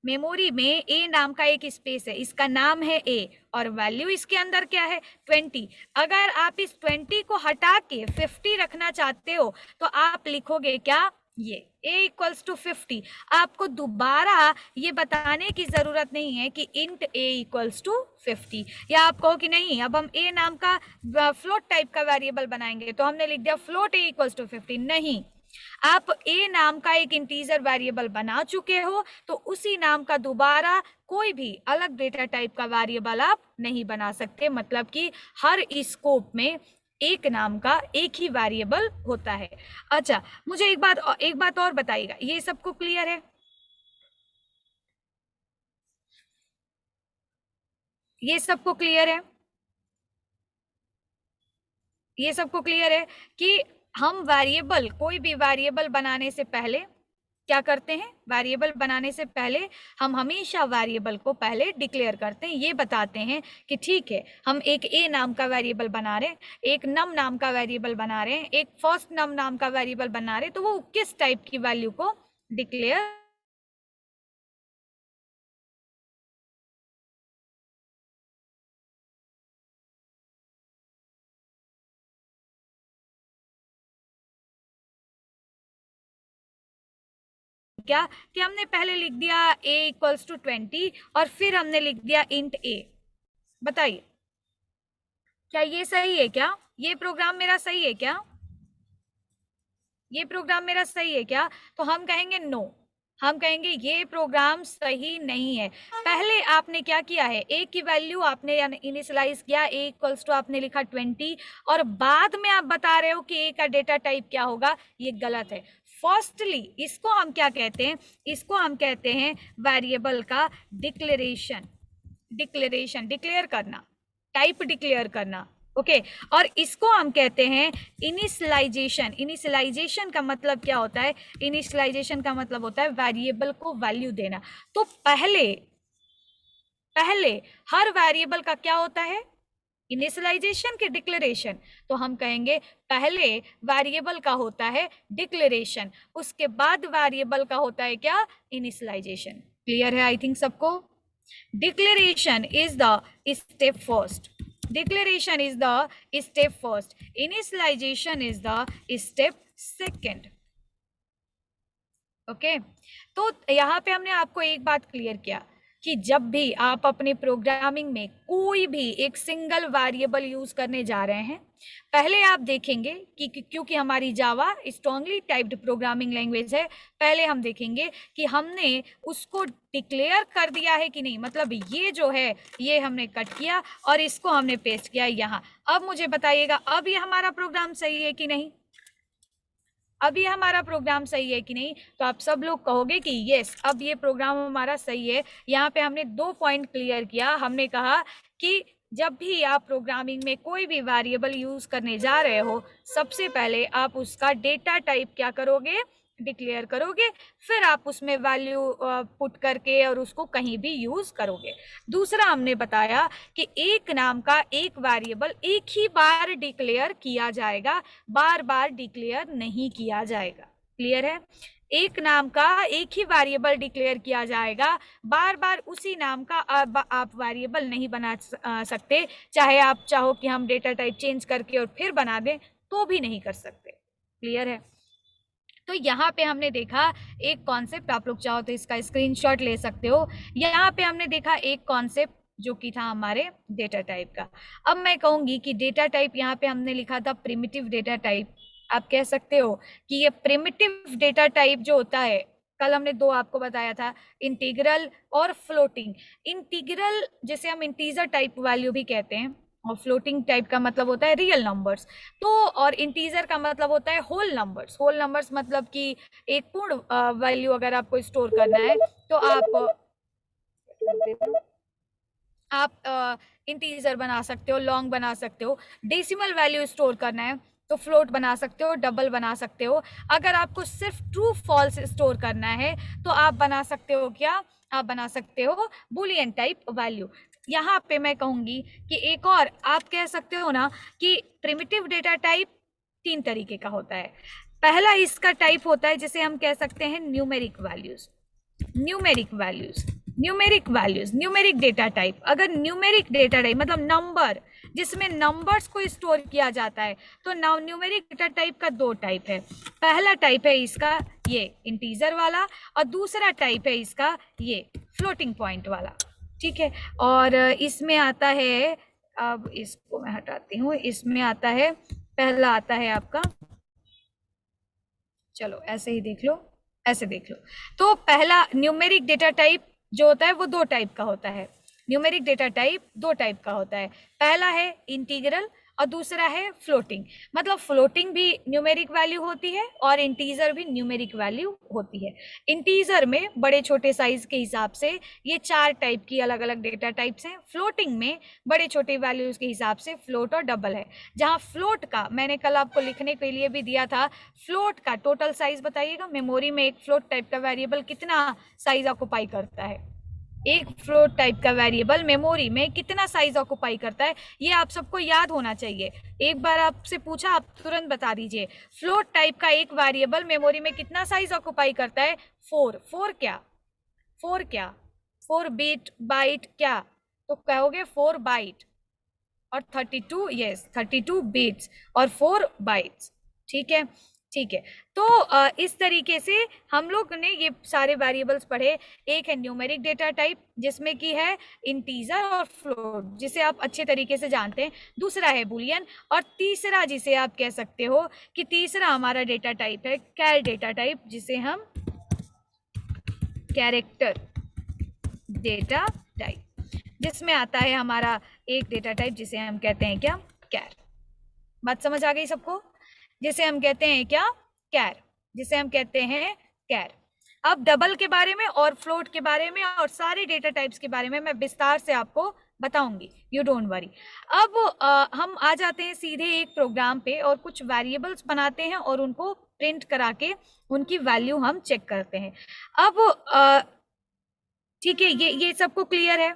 मेमोरी में ए नाम का एक स्पेस है, इसका नाम है ए, और वैल्यू इसके अंदर क्या है 20। अगर आप इस 20 को हटा के 50 रखना चाहते हो तो आप लिखोगे क्या, ये a इक्वल्स टू 50। आपको दोबारा ये बताने की जरूरत नहीं है कि इंट a इक्वल्स टू 50, या आप कहो कि नहीं अब हम a नाम का फ्लोट टाइप का वेरिएबल बनाएंगे तो हमने लिख दिया फ्लोट a इक्वल्स टू 50, नहीं, आप ए नाम का एक इंटीजर वेरिएबल बना चुके हो तो उसी नाम का दोबारा कोई भी अलग डेटा टाइप का वेरिएबल आप नहीं बना सकते, मतलब कि हर स्कोप में एक नाम का एक ही वेरिएबल होता है। अच्छा मुझे एक बात और बताइएगा, ये सबको क्लियर है, ये सबको क्लियर है, ये सबको क्लियर है कि हम वेरिएबल, कोई भी वेरिएबल बनाने से पहले क्या करते हैं, वेरिएबल बनाने से पहले हम हमेशा वेरिएबल को पहले डिक्लेयर करते हैं, ये बताते हैं कि ठीक है हम एक ए नाम का वेरिएबल बना रहे हैं, एक नम नाम का वेरिएबल बना रहे हैं, एक फर्स्ट नम नाम का वेरिएबल बना रहे हैं, तो वो किस टाइप की वैल्यू को डिक्लेयर क्या, कि हमने पहले लिख दिया a इक्वल्स टू 20 और फिर हमने लिख दिया इंट a। बताइए क्या ये सही है, क्या ये प्रोग्राम मेरा सही है, क्या ये प्रोग्राम मेरा सही है क्या, तो हम कहेंगे नो, हम कहेंगे ये प्रोग्राम सही नहीं है। पहले आपने क्या किया है, ए की वैल्यू आपने इनिशियलाइज किया, ए इक्वल्स टू आपने लिखा 20, और बाद में आप बता रहे हो कि ए का डेटा टाइप क्या होगा, ये गलत है। फर्स्टली इसको हम क्या कहते हैं, इसको हम कहते हैं वेरिएबल का डिक्लेरेशन। डिक्लेरेशन, डिक्लेयर करना, टाइप डिक्लेयर करना, ओके। और इसको हम कहते हैं इनिशियलाइजेशन। इनिशियलाइजेशन का मतलब क्या होता है, इनिशियलाइजेशन का मतलब होता है वेरिएबल को वैल्यू देना। तो पहले हर वेरिएबल का क्या होता है, इनिशियलाइजेशन के डिक्लेरेशन। तो हम कहेंगे पहले वेरिएबल का होता है डिक्लेरेशन, उसके बाद वेरिएबल का होता है क्या, इनिशियलाइजेशन। क्लियर है आई थिंक सबको। Declaration is the step first. Declaration is the step first. Initialization is the step second. Okay तो यहाँ पे हमने आपको एक बात क्लियर किया कि जब भी आप अपने प्रोग्रामिंग में कोई भी एक सिंगल वेरिएबल यूज करने जा रहे हैं, पहले आप देखेंगे कि क्योंकि हमारी जावा स्ट्रांगली टाइप्ड प्रोग्रामिंग लैंग्वेज है, पहले हम देखेंगे कि हमने उसको डिक्लेयर कर दिया है कि नहीं। मतलब ये जो है ये हमने कट किया और इसको हमने पेस्ट किया यहाँ। अब मुझे बताइएगा अब ये हमारा प्रोग्राम सही है कि नहीं, अब ये हमारा प्रोग्राम सही है कि नहीं। तो आप सब लोग कहोगे कि यस अब ये प्रोग्राम हमारा सही है। यहाँ पे हमने 2 पॉइंट क्लियर किया। हमने कहा कि जब भी आप प्रोग्रामिंग में कोई भी वेरिएबल यूज करने जा रहे हो, सबसे पहले आप उसका डेटा टाइप क्या करोगे, डिक्लेयर करोगे, फिर आप उसमें वैल्यू पुट करके और उसको कहीं भी यूज करोगे। दूसरा हमने बताया कि एक नाम का एक वेरिएबल एक ही बार डिक्लेयर किया जाएगा, बार बार डिक्लेयर नहीं किया जाएगा। क्लियर है, एक नाम का एक ही वेरिएबल डिक्लेयर किया जाएगा, बार बार उसी नाम का आप वेरिएबल नहीं बना सकते। चाहे आप चाहो कि हम डेटा टाइप चेंज करके और फिर बना दें तो भी नहीं कर सकते। क्लियर है। तो यहाँ पे हमने देखा एक कॉन्सेप्ट, आप लोग चाहो तो इसका स्क्रीनशॉट ले सकते हो। यहाँ पे हमने देखा एक कॉन्सेप्ट जो कि था हमारे डेटा टाइप का। अब मैं कहूंगी कि डेटा टाइप यहाँ पे हमने लिखा था प्रिमिटिव डेटा टाइप। आप कह सकते हो कि ये प्रिमिटिव डेटा टाइप जो होता है, कल हमने 2 आपको बताया था, इंटीग्रल और फ्लोटिंग। इंटीग्रल जिसे हम इंटीजर टाइप वैल्यू भी कहते हैं, और फ्लोटिंग टाइप का मतलब होता है रियल नंबर्स। तो और इंटीजर का मतलब होता है होल नंबर्स। होल नंबर्स मतलब कि एक पूर्ण वैल्यू अगर आपको स्टोर करना है तो आप इंटीजर बना सकते हो, लॉन्ग बना सकते हो। डेसिमल वैल्यू स्टोर करना है तो फ्लोट बना सकते हो, डबल बना सकते हो। अगर आपको सिर्फ ट्रू फॉल्स स्टोर करना है तो आप बना सकते हो क्या, आप बना सकते हो बुलियन टाइप वैल्यू। यहाँ पे मैं कहूंगी कि एक और आप कह सकते हो ना कि प्रिमिटिव डेटा टाइप 3 तरीके का होता है। पहला इसका टाइप होता है जिसे हम कह सकते हैं numeric values. Numeric values, numeric values, numeric data type. अगर न्यूमेरिक डेटा टाइप मतलब नंबर, जिसमें नंबर्स को स्टोर किया जाता है, तो न्यूमेरिक डेटा टाइप का 2 टाइप है। पहला टाइप है इसका ये इंटीजर वाला, और दूसरा टाइप है इसका ये फ्लोटिंग पॉइंट वाला। ठीक है, और इसमें आता है, अब इसको मैं हटाती हूँ, इसमें आता है, पहला आता है आपका, चलो ऐसे ही देख लो, ऐसे देख लो। तो पहला न्यूमेरिक डेटा टाइप जो होता है वो 2 टाइप का होता है। न्यूमेरिक डेटा टाइप 2 टाइप का होता है। पहला है इंटीग्रल और दूसरा है फ्लोटिंग। मतलब फ्लोटिंग भी न्यूमेरिक वैल्यू होती है और इंटीजर भी न्यूमेरिक वैल्यू होती है। इंटीजर में बड़े छोटे साइज के हिसाब से ये 4 टाइप की अलग अलग डेटा टाइप्स हैं। फ्लोटिंग में बड़े छोटे वैल्यूज के हिसाब से फ्लोट और डबल है। जहाँ फ्लोट का मैंने कल आपको लिखने के लिए भी दिया था, फ्लोट का टोटल साइज बताइएगा। मेमोरी में एक फ्लोट टाइप का वेरिएबल कितना साइज ऑक्युपाई करता है, एक फ्लोट टाइप का वेरिएबल मेमोरी में कितना साइज ऑक्युपाई करता है, ये आप सबको याद होना चाहिए। एक बार आपसे पूछा आप तुरंत बता दीजिए, फ्लोट टाइप का एक वेरिएबल मेमोरी में कितना साइज ऑक्युपाई करता है, 4। 4 क्या, 4 क्या, 4 बिट बाइट क्या, तो कहोगे 4 बाइट और 32, यस 32 बिट्स और 4 बाइट्स। ठीक है, ठीक है। तो इस तरीके से हम लोग ने ये सारे वेरिएबल्स पढ़े। एक है न्यूमेरिक डेटा टाइप जिसमें की है इंटीजर और फ्लोट, जिसे आप अच्छे तरीके से जानते हैं। दूसरा है बुलियन, और तीसरा जिसे आप कह सकते हो कि तीसरा हमारा डेटा टाइप है कैर डेटा टाइप, जिसे हम कैरेक्टर डेटा टाइप, जिसमें आता है हमारा एक डेटा टाइप जिसे हम कहते हैं क्या, कैर। बात समझ आ गई सबको? जिसे हम कहते हैं क्या, कैर, जिसे हम कहते हैं कैर। अब डबल के बारे में और फ्लोट के बारे में और सारे डेटा टाइप्स के बारे में मैं विस्तार से आपको बताऊंगी, यू डोंट वरी। अब हम आ जाते हैं सीधे एक प्रोग्राम पे और कुछ वेरिएबल्स बनाते हैं और उनको प्रिंट करा के उनकी वैल्यू हम चेक करते हैं। अब ठीक है, ये सबको क्लियर है?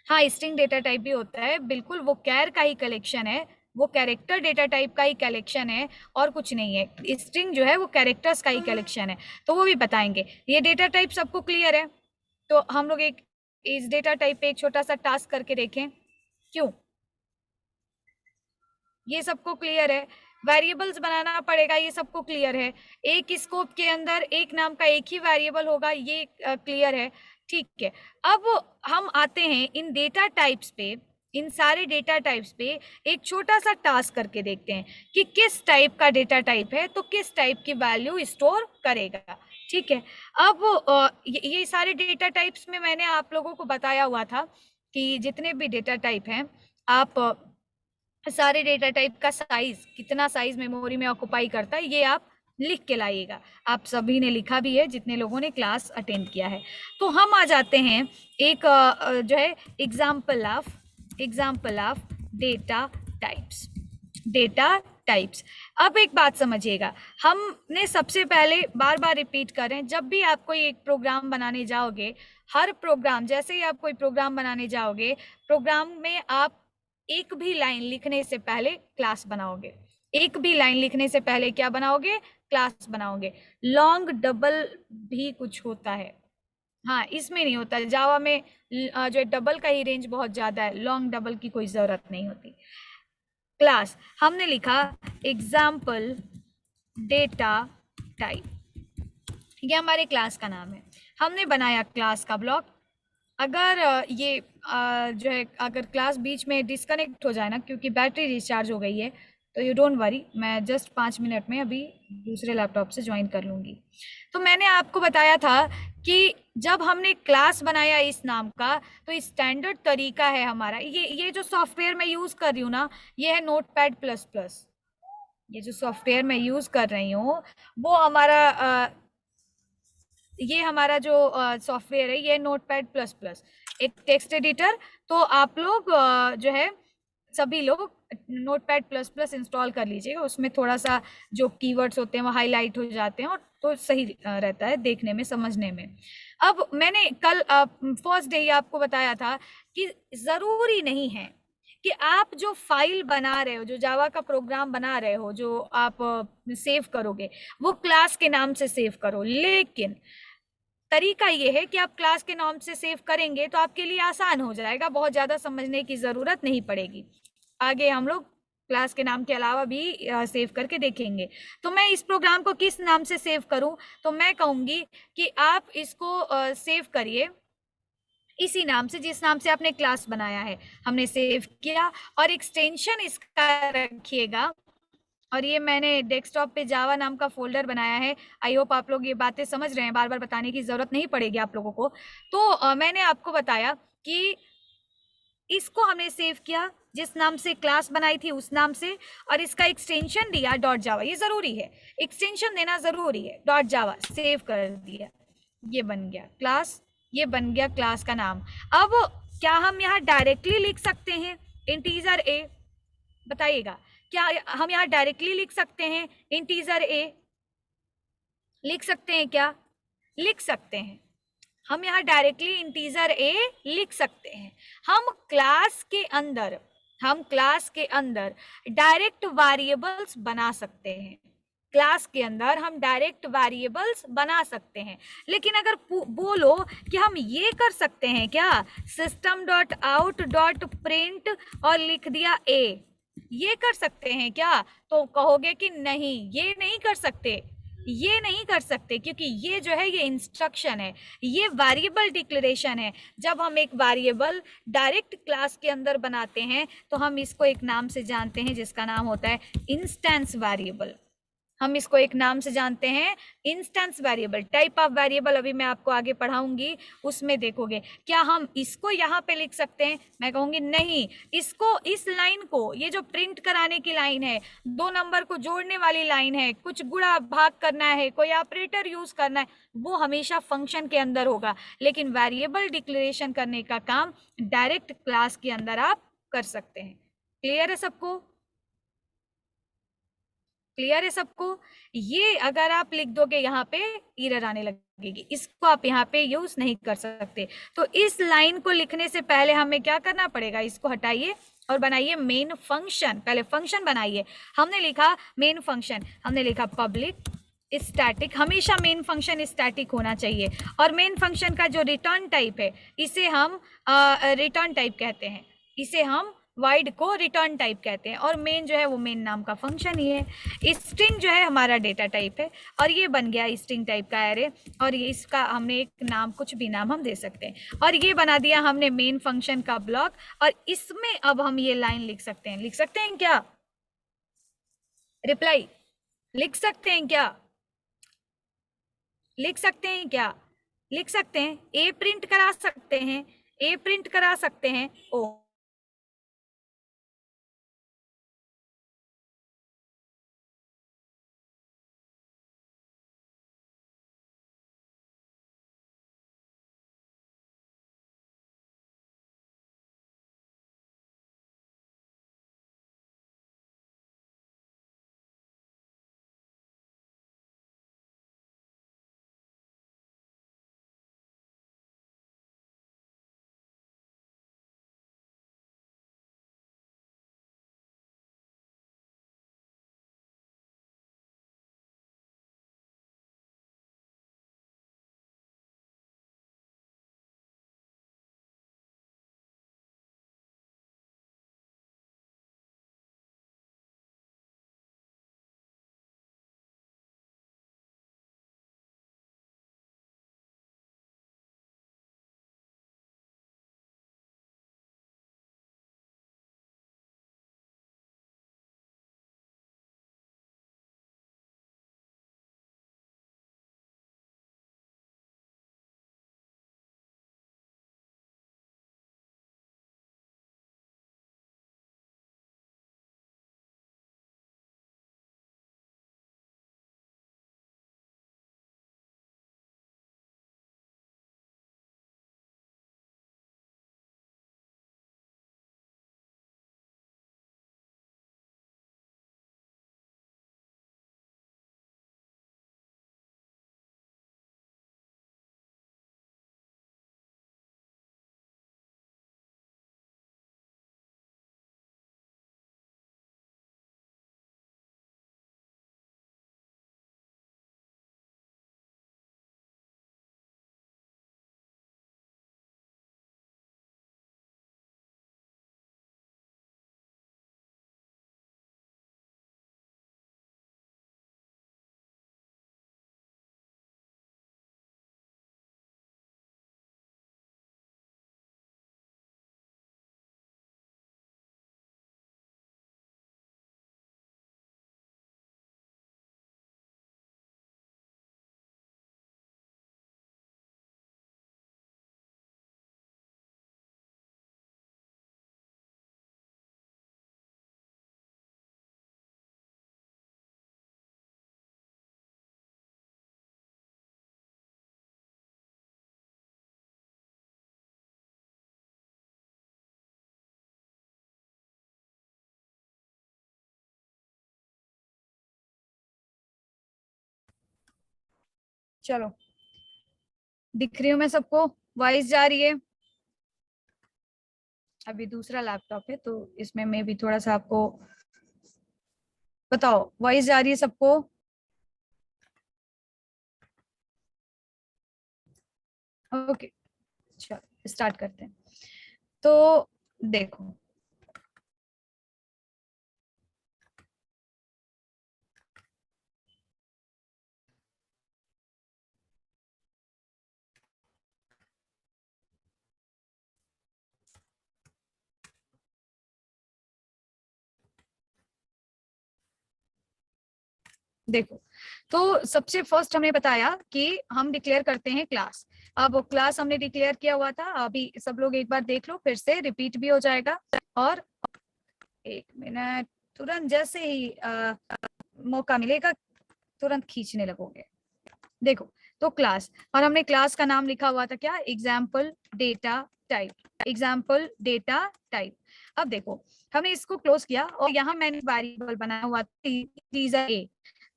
हाँ, स्ट्रिंग डेटा टाइप भी होता है, बिल्कुल, वो कैर का ही कलेक्शन है, वो कैरेक्टर डेटा टाइप का ही कलेक्शन है और कुछ नहीं है। स्ट्रिंग जो है वो कैरेक्टर्स का ही कलेक्शन है, तो वो भी बताएंगे। ये डेटा टाइप सबको क्लियर है? तो हम लोग एक इस डेटा टाइप पे एक छोटा सा टास्क करके देखें, क्यों? ये सबको क्लियर है? वेरिएबल्स बनाना पड़ेगा, ये सबको क्लियर है? एक स्कोप के अंदर एक नाम का एक ही वेरिएबल होगा, ये क्लियर है? ठीक है। अब हम आते हैं इन डेटा टाइप्स पे, इन सारे डेटा टाइप्स पे एक छोटा सा टास्क करके देखते हैं कि किस टाइप का डेटा टाइप है तो किस टाइप की वैल्यू स्टोर करेगा। ठीक है। अब ये सारे डेटा टाइप्स में मैंने आप लोगों को बताया हुआ था कि जितने भी डेटा टाइप हैं, आप सारे डेटा टाइप का साइज, कितना साइज मेमोरी में ऑक्युपाई करता है, ये आप लिख के लाइएगा। आप सभी ने लिखा भी है जितने लोगों ने क्लास अटेंड किया है। तो हम आ जाते हैं एक जो है example of data types. Data types, अब एक बात समझिएगा, हमने सबसे पहले बार बार रिपीट करें, जब भी आप कोई एक प्रोग्राम बनाने जाओगे, हर प्रोग्राम, जैसे ही आप कोई प्रोग्राम बनाने जाओगे, प्रोग्राम में आप एक भी लाइन लिखने से पहले क्लास बनाओगे। एक भी लाइन लिखने से पहले क्या बनाओगे, क्लास बनाओगे। लॉन्ग डबल भी कुछ होता है, हाँ, इसमें नहीं होता। जावा में जो है डबल का ही रेंज बहुत ज्यादा है, लॉन्ग डबल की कोई जरूरत नहीं होती। क्लास हमने लिखा एग्जाम्पल डेटा टाइप, ये हमारे क्लास का नाम है। हमने बनाया क्लास का ब्लॉक। अगर ये जो है, अगर क्लास बीच में डिस्कनेक्ट हो जाए ना, क्योंकि बैटरी रिचार्ज हो गई है, तो यू डोंट वरी, मैं जस्ट 5 मिनट में अभी दूसरे लैपटॉप से ज्वाइन कर लूँगी। तो मैंने आपको बताया था कि जब हमने क्लास बनाया इस नाम का, तो स्टैंडर्ड तरीका है हमारा, ये जो सॉफ्टवेयर मैं यूज़ कर रही हूँ ना, ये है नोटपैड प्लस प्लस। ये जो सॉफ्टवेयर मैं यूज़ कर रही हूँ वो हमारा ये हमारा जो सॉफ्टवेयर है, ये नोटपैड प्लस प्लस, एक टेक्स्ट एडिटर। तो आप लोग जो है सभी लोग नोटपैड प्लस प्लस इंस्टॉल कर लीजिएगा, उसमें थोड़ा सा जो कीवर्ड्स होते हैं वो हाईलाइट हो जाते हैं और तो सही रहता है देखने में, समझने में। अब मैंने कल फर्स्ट डे ही आपको बताया था कि जरूरी नहीं है कि आप जो फाइल बना रहे हो, जो जावा का प्रोग्राम बना रहे हो, जो आप सेव करोगे, वो क्लास के नाम से सेव करो। लेकिन तरीका ये है कि आप क्लास के नाम से सेव करेंगे तो आपके लिए आसान हो जाएगा, बहुत ज्यादा समझने की जरूरत नहीं पड़ेगी। आगे हम लोग क्लास के नाम के अलावा भी सेव करके देखेंगे। तो मैं इस प्रोग्राम को किस नाम से सेव करूं, तो मैं कहूंगी कि आप इसको सेव करिए इसी नाम से, जिस नाम से आपने क्लास बनाया है। हमने सेव किया और एक्सटेंशन इसका रखिएगा, और ये मैंने डेस्कटॉप पे जावा नाम का फोल्डर बनाया है। आई होप आप लोग ये बातें समझ रहे हैं, बार बार बताने की जरूरत नहीं पड़ेगी आप लोगों को। तो मैंने आपको बताया कि इसको हमने सेव किया जिस नाम से क्लास बनाई थी उस नाम से, और इसका एक्सटेंशन दिया डॉट जावा। ये जरूरी है, एक्सटेंशन देना जरूरी है। डॉट जावा सेव कर दिया, ये बन गया क्लास, ये बन गया क्लास का नाम। अब क्या हम यहाँ डायरेक्टली लिख सकते हैं इंटीजर ए? बताइएगा, क्या हम यहाँ डायरेक्टली लिख सकते हैं इंटीजर ए? लिख सकते हैं क्या? लिख सकते हैं, हम यहाँ डायरेक्टली इंटीजर ए लिख सकते हैं। हम क्लास के अंदर, हम क्लास के अंदर डायरेक्ट वेरिएबल्स बना सकते हैं। क्लास के अंदर हम डायरेक्ट वेरिएबल्स बना सकते हैं। लेकिन अगर बोलो कि हम ये कर सकते हैं क्या, system dot out dot print और लिख दिया ए, ये कर सकते हैं क्या, तो कहोगे कि नहीं, ये नहीं कर सकते, ये नहीं कर सकते, क्योंकि ये जो है ये इंस्ट्रक्शन है, ये वेरिएबल डिक्लेरेशन है। जब हम एक वेरिएबल डायरेक्ट क्लास के अंदर बनाते हैं तो हम इसको एक नाम से जानते हैं जिसका नाम होता है इंस्टेंस वेरिएबल। हम इसको एक नाम से जानते हैं, instance variable. Type of variable अभी मैं आपको आगे पढ़ाऊंगी, उसमें देखोगे। क्या हम इसको यहाँ पे लिख सकते हैं? मैं कहूंगी नहीं। इसको, इस लाइन को, ये जो प्रिंट कराने की लाइन है, दो नंबर को जोड़ने वाली लाइन है, कुछ गुणा भाग करना है, कोई ऑपरेटर यूज करना है, वो हमेशा फंक्शन के अंदर होगा। लेकिन वेरिएबल डिक्लेरेशन करने का काम डायरेक्ट क्लास के अंदर आप कर सकते हैं। क्लियर है सबको? क्लियर है सबको? ये अगर आप लिख दोगे यहाँ पे, एरर आने लगेगी, इसको आप यहाँ पे यूज नहीं कर सकते। तो इस लाइन को लिखने से पहले हमें क्या करना पड़ेगा? इसको हटाइए और बनाइए मेन फंक्शन। पहले फंक्शन बनाइए। हमने लिखा मेन फंक्शन, हमने लिखा पब्लिक स्टैटिक। हमेशा मेन फंक्शन स्टैटिक होना चाहिए। और मेन फंक्शन का जो रिटर्न टाइप है, इसे हम रिटर्न टाइप कहते हैं। इसे हम वाइड को रिटर्न टाइप कहते हैं। और मेन जो है वो मेन नाम का फंक्शन ही है। स्ट्रिंग जो है हमारा डेटा टाइप है। और ये बन गया स्ट्रिंग टाइप का एरे। और ये इसका हमने एक नाम, कुछ भी नाम हम दे सकते हैं। और ये बना दिया हमने मेन फंक्शन का ब्लॉक। और इसमें अब हम ये लाइन लिख सकते हैं। लिख सकते हैं क्या? रिप्लाई लिख सकते हैं क्या? लिख सकते हैं क्या? लिख सकते हैं। ए प्रिंट करा सकते हैं। ए प्रिंट करा सकते हैं। ओ, चलो, दिख रही हूँ मैं सबको? वॉइस जा रही है? अभी दूसरा लैपटॉप है तो इसमें मैं भी थोड़ा सा आपको बताओ। वॉइस जा रही है सबको? ओके, चलो स्टार्ट करते हैं। तो देखो, देखो, तो सबसे फर्स्ट हमने बताया कि हम डिक्लेयर करते हैं क्लास। अब क्लास हमने डिक्लेयर किया हुआ था, अभी सब लोग एक बार देख लो, फिर से रिपीट भी हो जाएगा। और एक मिनट, तुरंत जैसे ही मौका मिलेगा तुरंत खींचने लगोगे। देखो, तो क्लास, और हमने क्लास का नाम लिखा हुआ था क्या, example data type, example data type. अब देखो, हमने इसको क्लोज किया और यहाँ मैंने वेरिएबल बनाया हुआ था टीजर ए।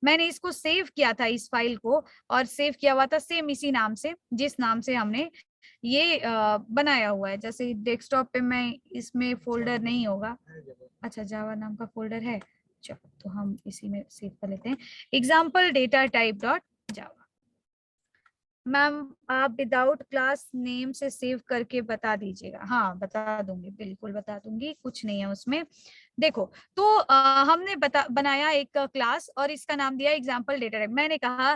मैंने इसको सेव किया था इस फाइल को, और सेव किया हुआ था सेम इसी नाम से जिस नाम से हमने ये बनाया हुआ है। जैसे डेस्कटॉप पे मैं, इसमें फोल्डर नहीं होगा, अच्छा जावा नाम का फोल्डर है, चलो तो हम इसी में सेव कर लेते हैं, एग्जाम्पल डेटा टाइप डॉट जावा। मैम आप विदाउट क्लास नेम से सेव करके बता दीजिएगा। हाँ बता दूंगी, बिल्कुल बता दूंगी, कुछ नहीं है उसमें। देखो, तो हमने बनाया एक क्लास और इसका नाम दिया एग्जाम्पल डेटा टाइप। मैंने कहा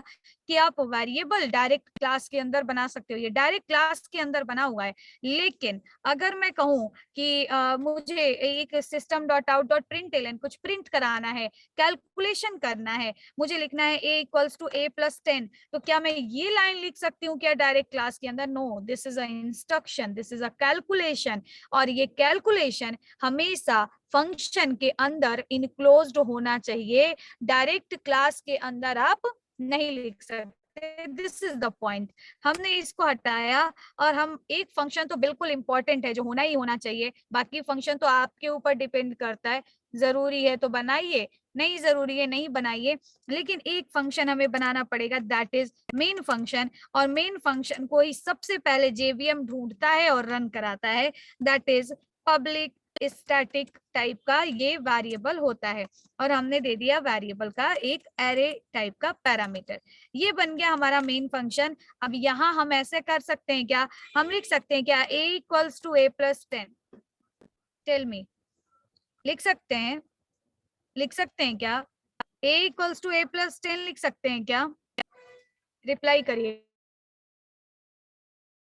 कि आप वेरिएबल डायरेक्ट क्लास के अंदर बना सकते हो, ये डायरेक्ट क्लास के अंदर बना हुआ है। लेकिन अगर मैं कहूँ कि मुझे एक system dot out dot print कुछ प्रिंट कराना है, कैलकुलेशन करना है, मुझे लिखना है a equals to a plus 10, तो क्या मैं ये लाइन लिख सकती हूँ क्या डायरेक्ट क्लास के अंदर? No, this is a instruction, this is a calculation, और ये कैलकुलेशन हमेशा फंक्शन के अंदर इनक्लोज्ड होना चाहिए, डायरेक्ट क्लास के अंदर आप नहीं लिख सकते। This is the point. हमने इसको हटाया, और हम एक फंक्शन तो बिल्कुल इंपॉर्टेंट है जो होना ही होना चाहिए, बाकी फंक्शन तो आपके ऊपर डिपेंड करता है, जरूरी है तो बनाइए, नहीं जरूरी है नहीं बनाइए, लेकिन एक फंक्शन हमें बनाना पड़ेगा, दैट इज मेन फंक्शन। और मेन फंक्शन को ही सबसे पहले जेवीएम ढूंढता है और रन कराता है, that is public static type का ये वेरिएबल होता है। और हमने दे दिया वेरिएबल का एक एरे टाइप का पैरामीटर, ये बन गया हमारा मेन फंक्शन। अब यहाँ हम ऐसे कर सकते हैं क्या, हम लिख सकते हैं क्या a equals to a plus 10, tell me, लिख सकते हैं, लिख सकते हैं क्या, a equals to a plus 10 लिख सकते हैं क्या? रिप्लाई करिए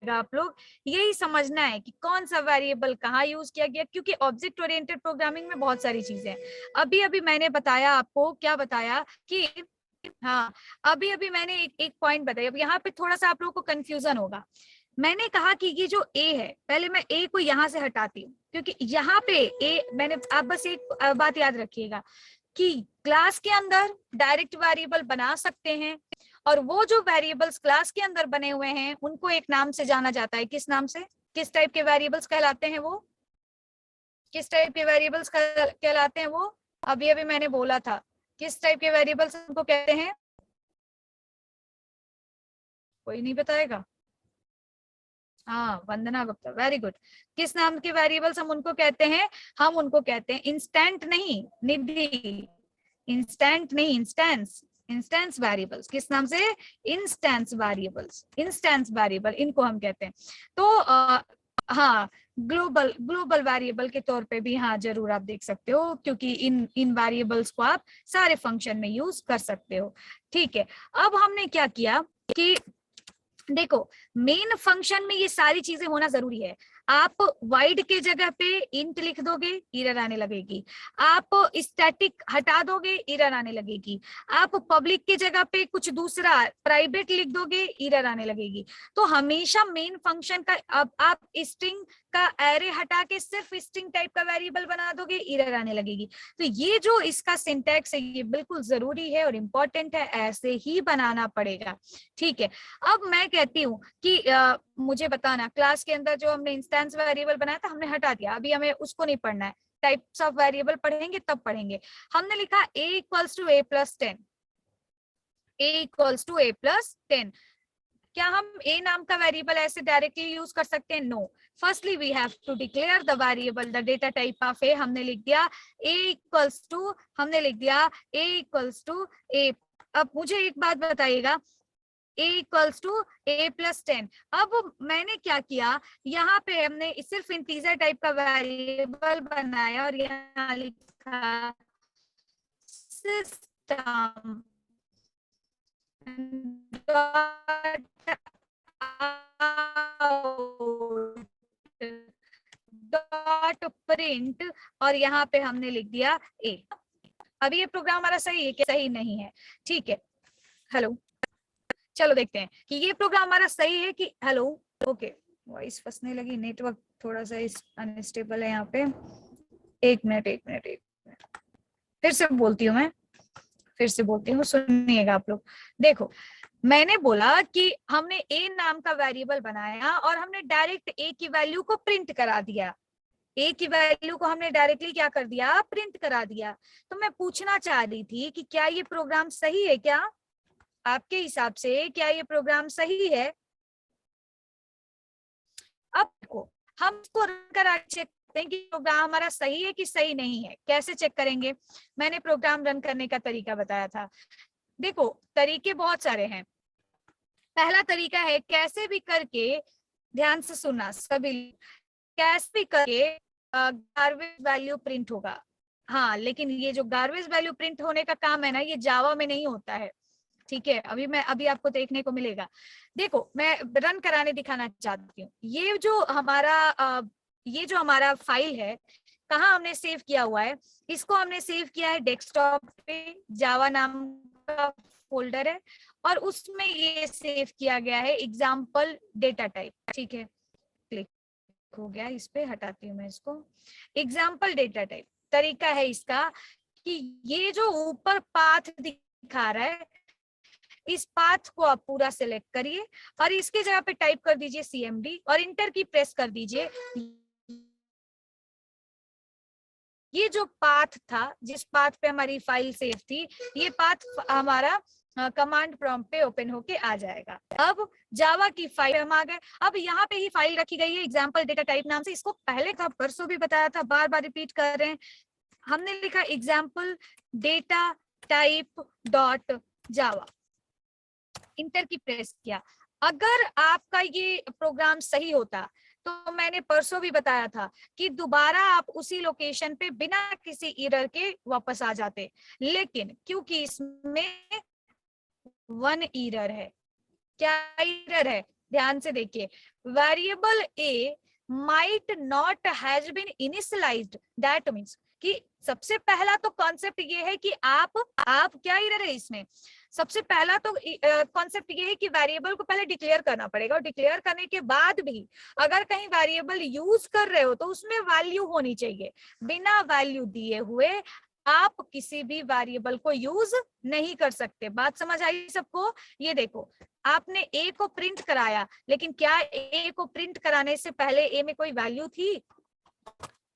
आप लोग। यही समझना है कि कौन सा वेरिएबल कहाँ यूज किया गया, क्योंकि ऑब्जेक्ट ओरिएंटेड प्रोग्रामिंग में बहुत सारी चीजें हैं। अभी अभी मैंने बताया आपको, क्या बताया कि, हाँ अभी अभी मैंने एक पॉइंट बताया, अब यहाँ पे थोड़ा सा आप लोगों को कंफ्यूजन होगा। मैंने कहा कि ये जो ए है, पहले मैं ए को यहाँ से हटाती हूँ, क्योंकि यहाँ पे ए मैंने, आप बस एक बात याद रखिएगा कि क्लास के अंदर डायरेक्ट वेरिएबल बना सकते हैं, और वो जो वेरिएबल्स क्लास के अंदर बने हुए हैं उनको एक नाम से जाना जाता है, किस नाम से, किस टाइप के वेरिएबल्स कहलाते हैं वो, किस टाइप के वेरिएबल्स कहलाते हैं वो? अभी अभी मैंने बोला था, किस टाइप के वेरिएबल्स उनको कहते हैं, कोई नहीं बताएगा? हाँ वंदना गुप्ता, वेरी गुड। किस नाम के वेरिएबल्स हम उनको कहते हैं? हम उनको कहते हैं इंस्टेंट नहीं निधि, इंस्टेंट नहीं, इंस्टेंस, इंस्टेंस वेरिएबल्स। किस नाम से? इंस्टेंस वेरिएबल्स, इंस्टेंस वेरिएबल इनको हम कहते हैं। तो हाँ, ग्लोबल ग्लोबल वेरिएबल के तौर पे भी हाँ जरूर आप देख सकते हो, क्योंकि इन इन वेरिएबल्स को आप सारे फंक्शन में यूज कर सकते हो। ठीक है, अब हमने क्या किया कि देखो, मेन फंक्शन में ये सारी चीजें होना जरूरी है। आप वाइड के जगह पे इंट लिख दोगे, एरर आने लगेगी। आप स्टैटिक हटा दोगे, एरर आने लगेगी। आप पब्लिक के जगह पे कुछ दूसरा प्राइवेट लिख दोगे, एरर आने लगेगी। तो हमेशा मेन फंक्शन का, अब आप स्ट्रिंग का एरे हटा के सिर्फ स्ट्रिंग टाइप का वेरिएबल बना दोगे, एरर आने लगेगी। तो ये जो इसका सिंटैक्स है ये बिल्कुल जरूरी है और इम्पोर्टेंट है, ऐसे ही बनाना पड़ेगा। ठीक है, अब मैं कहती हूँ कि मुझे बताना, क्लास के अंदर जो हमने इंस्टेंस वेरिएबल बनाया था हमने हटा दिया, अभी हमें उसको नहीं पढ़ना है, टाइप्स ऑफ वेरिएबल पढ़ेंगे तब पढ़ेंगे। हमने लिखा a equals to a plus 10, a equals to a plus 10। क्या हम a नाम का वेरिएबल ऐसे डायरेक्टली यूज कर सकते हैं? No, firstly we have to declare the variable the data type of a। हमने लिख दिया a इक्वल्स टू, हमने लिख दिया a इक्वल्स टू a। अब मुझे एक बात बताइएगा, a equals to a plus 10। अब मैंने क्या किया, यहाँ पे हमने सिर्फ इंटीजर टाइप का वेरिएबल बनाया और यहाँ लिखा सिस्टम डॉट प्रिंट, और यहाँ पे हमने लिख दिया a। अभी ये प्रोग्राम हमारा सही है क्या? सही नहीं है, ठीक है। हेलो, चलो देखते हैं कि ये प्रोग्राम हमारा सही है कि, हेलो, ओके, वॉइस फंसने लगी, नेटवर्क थोड़ा सा अनस्टेबल है यहाँ पे। एक मिनट, फिर से बोलती हूँ मैं, फिर से बोलती हूँ, सुनिएगा आप लोग। देखो, मैंने बोला कि हमने ए नाम का वेरिएबल बनाया और हमने डायरेक्ट ए की वैल्यू को प्रिंट करा दिया। ए की वैल्यू को हमने डायरेक्टली क्या कर दिया? प्रिंट करा दिया। तो मैं पूछना चाह रही थी कि क्या ये प्रोग्राम सही है क्या? आपके हिसाब से क्या ये प्रोग्राम सही है? अब को हम इसको रन करा चेक करते हैं कि प्रोग्राम हमारा सही है कि सही नहीं है। कैसे चेक करेंगे? मैंने प्रोग्राम रन करने का तरीका बताया था। देखो, तरीके बहुत सारे हैं। पहला तरीका है कैसे भी करके, ध्यान से सुनना सभी, कैसे भी करके गार्बेज वैल्यू प्रिंट होगा। हाँ, लेकिन ये जो गार्बेज वैल्यू प्रिंट होने का काम है ना, ये जावा में नहीं होता है, ठीक है। अभी आपको देखने को मिलेगा। देखो, मैं रन कराने दिखाना चाहती हूँ। ये जो हमारा फाइल है, कहाँ हमने सेव किया हुआ है? इसको हमने सेव किया है डेस्कटॉप पे, जावा नाम का फोल्डर है, और उसमें ये सेव किया गया है एग्जाम्पल डेटा टाइप, ठीक है। क्लिक हो गया, इस पे हटाती हूँ मैं इसको। एग्जाम्पल डेटा टाइप तरीका है इसका कि ये जो ऊपर पाथ दिखा रहा है, इस पाथ को आप पूरा सिलेक्ट करिए और इसके जगह पे टाइप कर दीजिए CMD और इंटर की प्रेस कर दीजिए। ये जो पाथ था, जिस पाथ पे हमारी फाइल सेव थी, ये पाथ हमारा कमांड प्रॉम्प्ट पे ओपन होके आ जाएगा। अब जावा की फाइल हम आ गए। अब यहाँ पे ही फाइल रखी गई है एग्जाम्पल डेटा टाइप नाम से। इसको पहले का परसों भी बताया था, बार बार रिपीट कर रहे हैं। हमने लिखा एग्जाम्पल डेटा टाइप डॉट जावा, इंटर की प्रेस किया। अगर आपका ये प्रोग्राम सही होता तो मैंने परसों भी बताया था कि दोबारा आप उसी लोकेशन पे बिना किसी एरर के वापस आ जाते, लेकिन क्योंकि इसमें वन एरर है। क्या एरर है? ध्यान से देखिए, variable a might not has been initialised. That means कि सबसे पहला तो कॉन्सेप्ट ये है कि आप क्या एरर है इसमें? सबसे पहला तो कॉन्सेप्ट ये है कि वेरिएबल को पहले डिक्लेयर करना पड़ेगा, और डिक्लेयर करने के बाद भी अगर कहीं वेरिएबल यूज कर रहे हो तो उसमें वैल्यू होनी चाहिए। बिना वैल्यू दिए हुए आप किसी भी वेरिएबल को यूज नहीं कर सकते। बात समझ आई सबको? ये देखो, आपने ए को प्रिंट कराया, लेकिन क्या ए को प्रिंट कराने से पहले ए में कोई वैल्यू थी?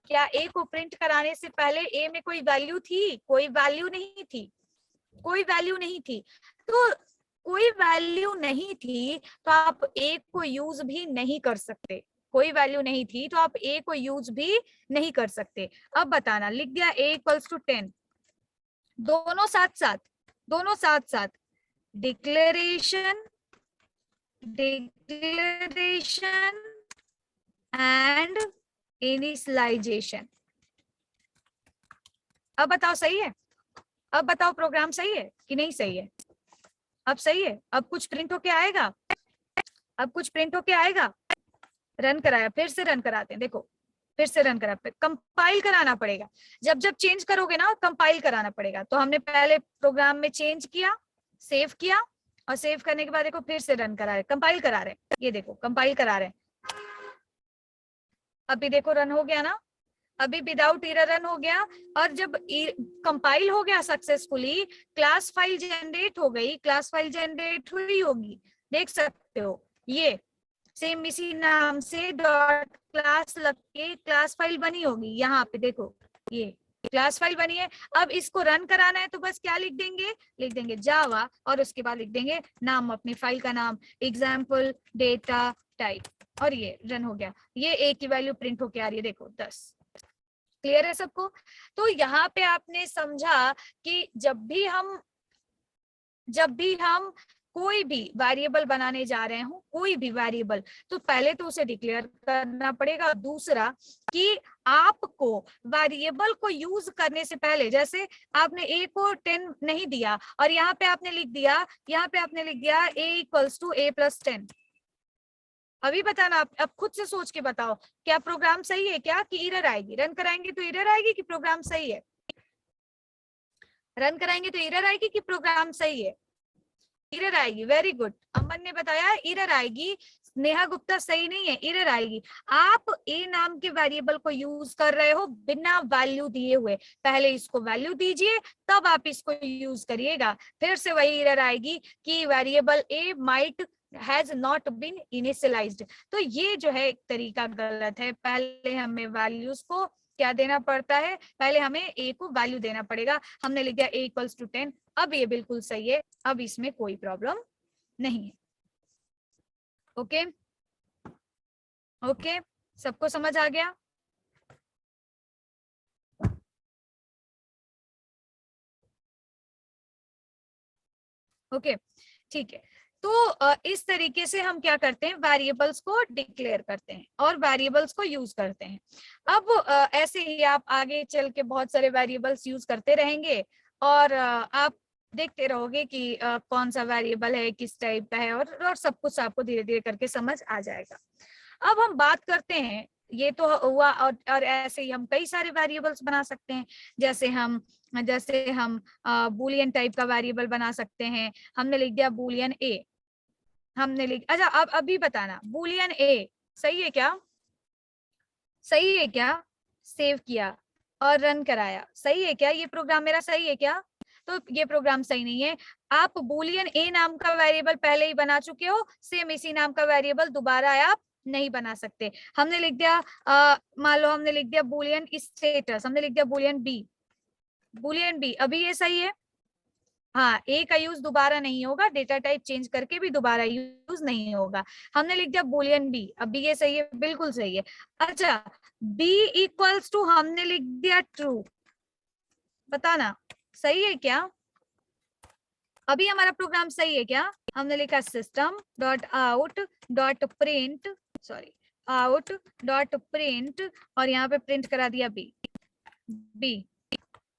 क्या ए को प्रिंट कराने से पहले ए में कोई वैल्यू थी? कोई वैल्यू नहीं थी, कोई वैल्यू नहीं थी। तो कोई वैल्यू नहीं थी तो आप ए को यूज भी नहीं कर सकते। कोई वैल्यू नहीं थी तो आप ए को यूज भी नहीं कर सकते। अब बताना, लिख दिया a इक्वल्स टू 10, दोनों साथ साथ डिक्लेरेशन एंड इनिशियलाइजेशन। अब बताओ सही है? अब बताओ प्रोग्राम सही है कि नहीं सही है? अब सही है। अब कुछ प्रिंट होके आएगा, अब कुछ प्रिंट होके आएगा। रन कराया, फिर से रन कराते हैं। देखो, फिर से रन करा, कंपाइल कराना पड़ेगा। जब जब चेंज करोगे ना, कंपाइल कराना पड़ेगा। तो हमने पहले प्रोग्राम में चेंज किया, सेव किया, और सेव करने के बाद देखो फिर से रन करा रहे, कंपाइल करा रहे। ये देखो, कंपाइल करा रहे। अभी देखो रन हो गया ना, अभी विदाउट एरर रन हो गया। और जब कंपाइल हो गया सक्सेसफुली, क्लास फाइल जनरेट हो गई, क्लास फाइल जनरेट हुई होगी, देख सकते हो। ये सेम इसी नाम से डॉट क्लास लग के क्लास फाइल बनी होगी। यहाँ पे देखो, ये क्लास फाइल बनी है। अब इसको रन कराना है तो बस क्या लिख देंगे जावा, और उसके बाद लिख देंगे नाम, अपनी फाइल का नाम, एग्जाम्पल डेटा टाइप, और ये रन हो गया। ये ए की वैल्यू प्रिंट होके आ रही है, देखो 10। क्लियर है सबको? तो यहाँ पे आपने समझा कि जब भी हम कोई भी वेरिएबल बनाने जा रहे हो, कोई भी वेरिएबल, तो पहले तो उसे डिक्लेयर करना पड़ेगा। दूसरा कि आपको वेरिएबल को यूज करने से पहले, जैसे आपने ए को 10 नहीं दिया और यहाँ पे आपने लिख दिया ए इक्वल्स टू ए प्लस 10। अभी बताना, आप अब खुद से सोच के बताओ, क्या प्रोग्राम सही है क्या कि एरर आएगी? रन कराएंगे तो एरर आएगी कि प्रोग्राम सही है? रन कराएंगे तो एरर आएगी कि प्रोग्राम सही है? एरर आएगी। वेरी गुड, अमन ने बताया एरर आएगी। नेहा गुप्ता सही नहीं है, एरर आएगी। आप ए नाम के वेरिएबल को यूज कर रहे हो बिना वैल्यू दिए हुए, पहले इसको वैल्यू दीजिए तब आप इसको यूज करिएगा। फिर से वही एरर आएगी कि variable a might has not been initialised. तो ये जो है एक तरीका गलत है। पहले हमें वैल्यूज को क्या देना पड़ता है, पहले हमें ए को वैल्यू देना पड़ेगा। हमने लिख दिया ए इक्वल्स टू 10, अब ये बिल्कुल सही है, अब इसमें कोई प्रॉब्लम नहीं है। ओके ओके, सबको समझ आ गया? ओके ठीक है। तो इस तरीके से हम क्या करते हैं, वेरिएबल्स को डिक्लेयर करते हैं और वेरिएबल्स को यूज करते हैं। अब ऐसे ही आप आगे चल के बहुत सारे वेरिएबल्स यूज करते रहेंगे और आप देखते रहोगे कि कौन सा वेरिएबल है, किस टाइप का है, और सब कुछ आपको धीरे धीरे करके समझ आ जाएगा। अब हम बात करते हैं, ये तो हुआ, और ऐसे ही हम कई सारे वेरिएबल्स बना सकते हैं। जैसे हम बूलियन टाइप का वेरिएबल बना सकते हैं। हमने लिख दिया बूलियन ए, हमने लिख, अच्छा अब अभी बताना बूलियन ए सही है क्या? सही है क्या? सेव किया और रन कराया, सही है क्या? ये प्रोग्राम मेरा सही है क्या? तो ये प्रोग्राम सही नहीं है। आप बूलियन ए नाम का वेरिएबल पहले ही बना चुके हो, सेम इसी नाम का वेरिएबल दोबारा आप नहीं बना सकते। हमने लिख दिया, मान लो हमने लिख दिया बूलियन स्टेटस, हमने लिख दिया बूलियन बी, बूलियन बी, अभी ये सही है? हाँ, ए का यूज दोबारा नहीं होगा, डेटा टाइप चेंज करके भी दोबारा यूज नहीं होगा। हमने लिख दिया बूलियन बी, अभी ये सही है? बिल्कुल सही है। अच्छा, बी इक्वल्स टू हमने लिख दिया ट्रू, बताना सही है क्या? अभी हमारा प्रोग्राम सही है क्या? हमने लिखा system dot out dot print, sorry, out dot print, और यहाँ पे प्रिंट करा दिया बी, बी।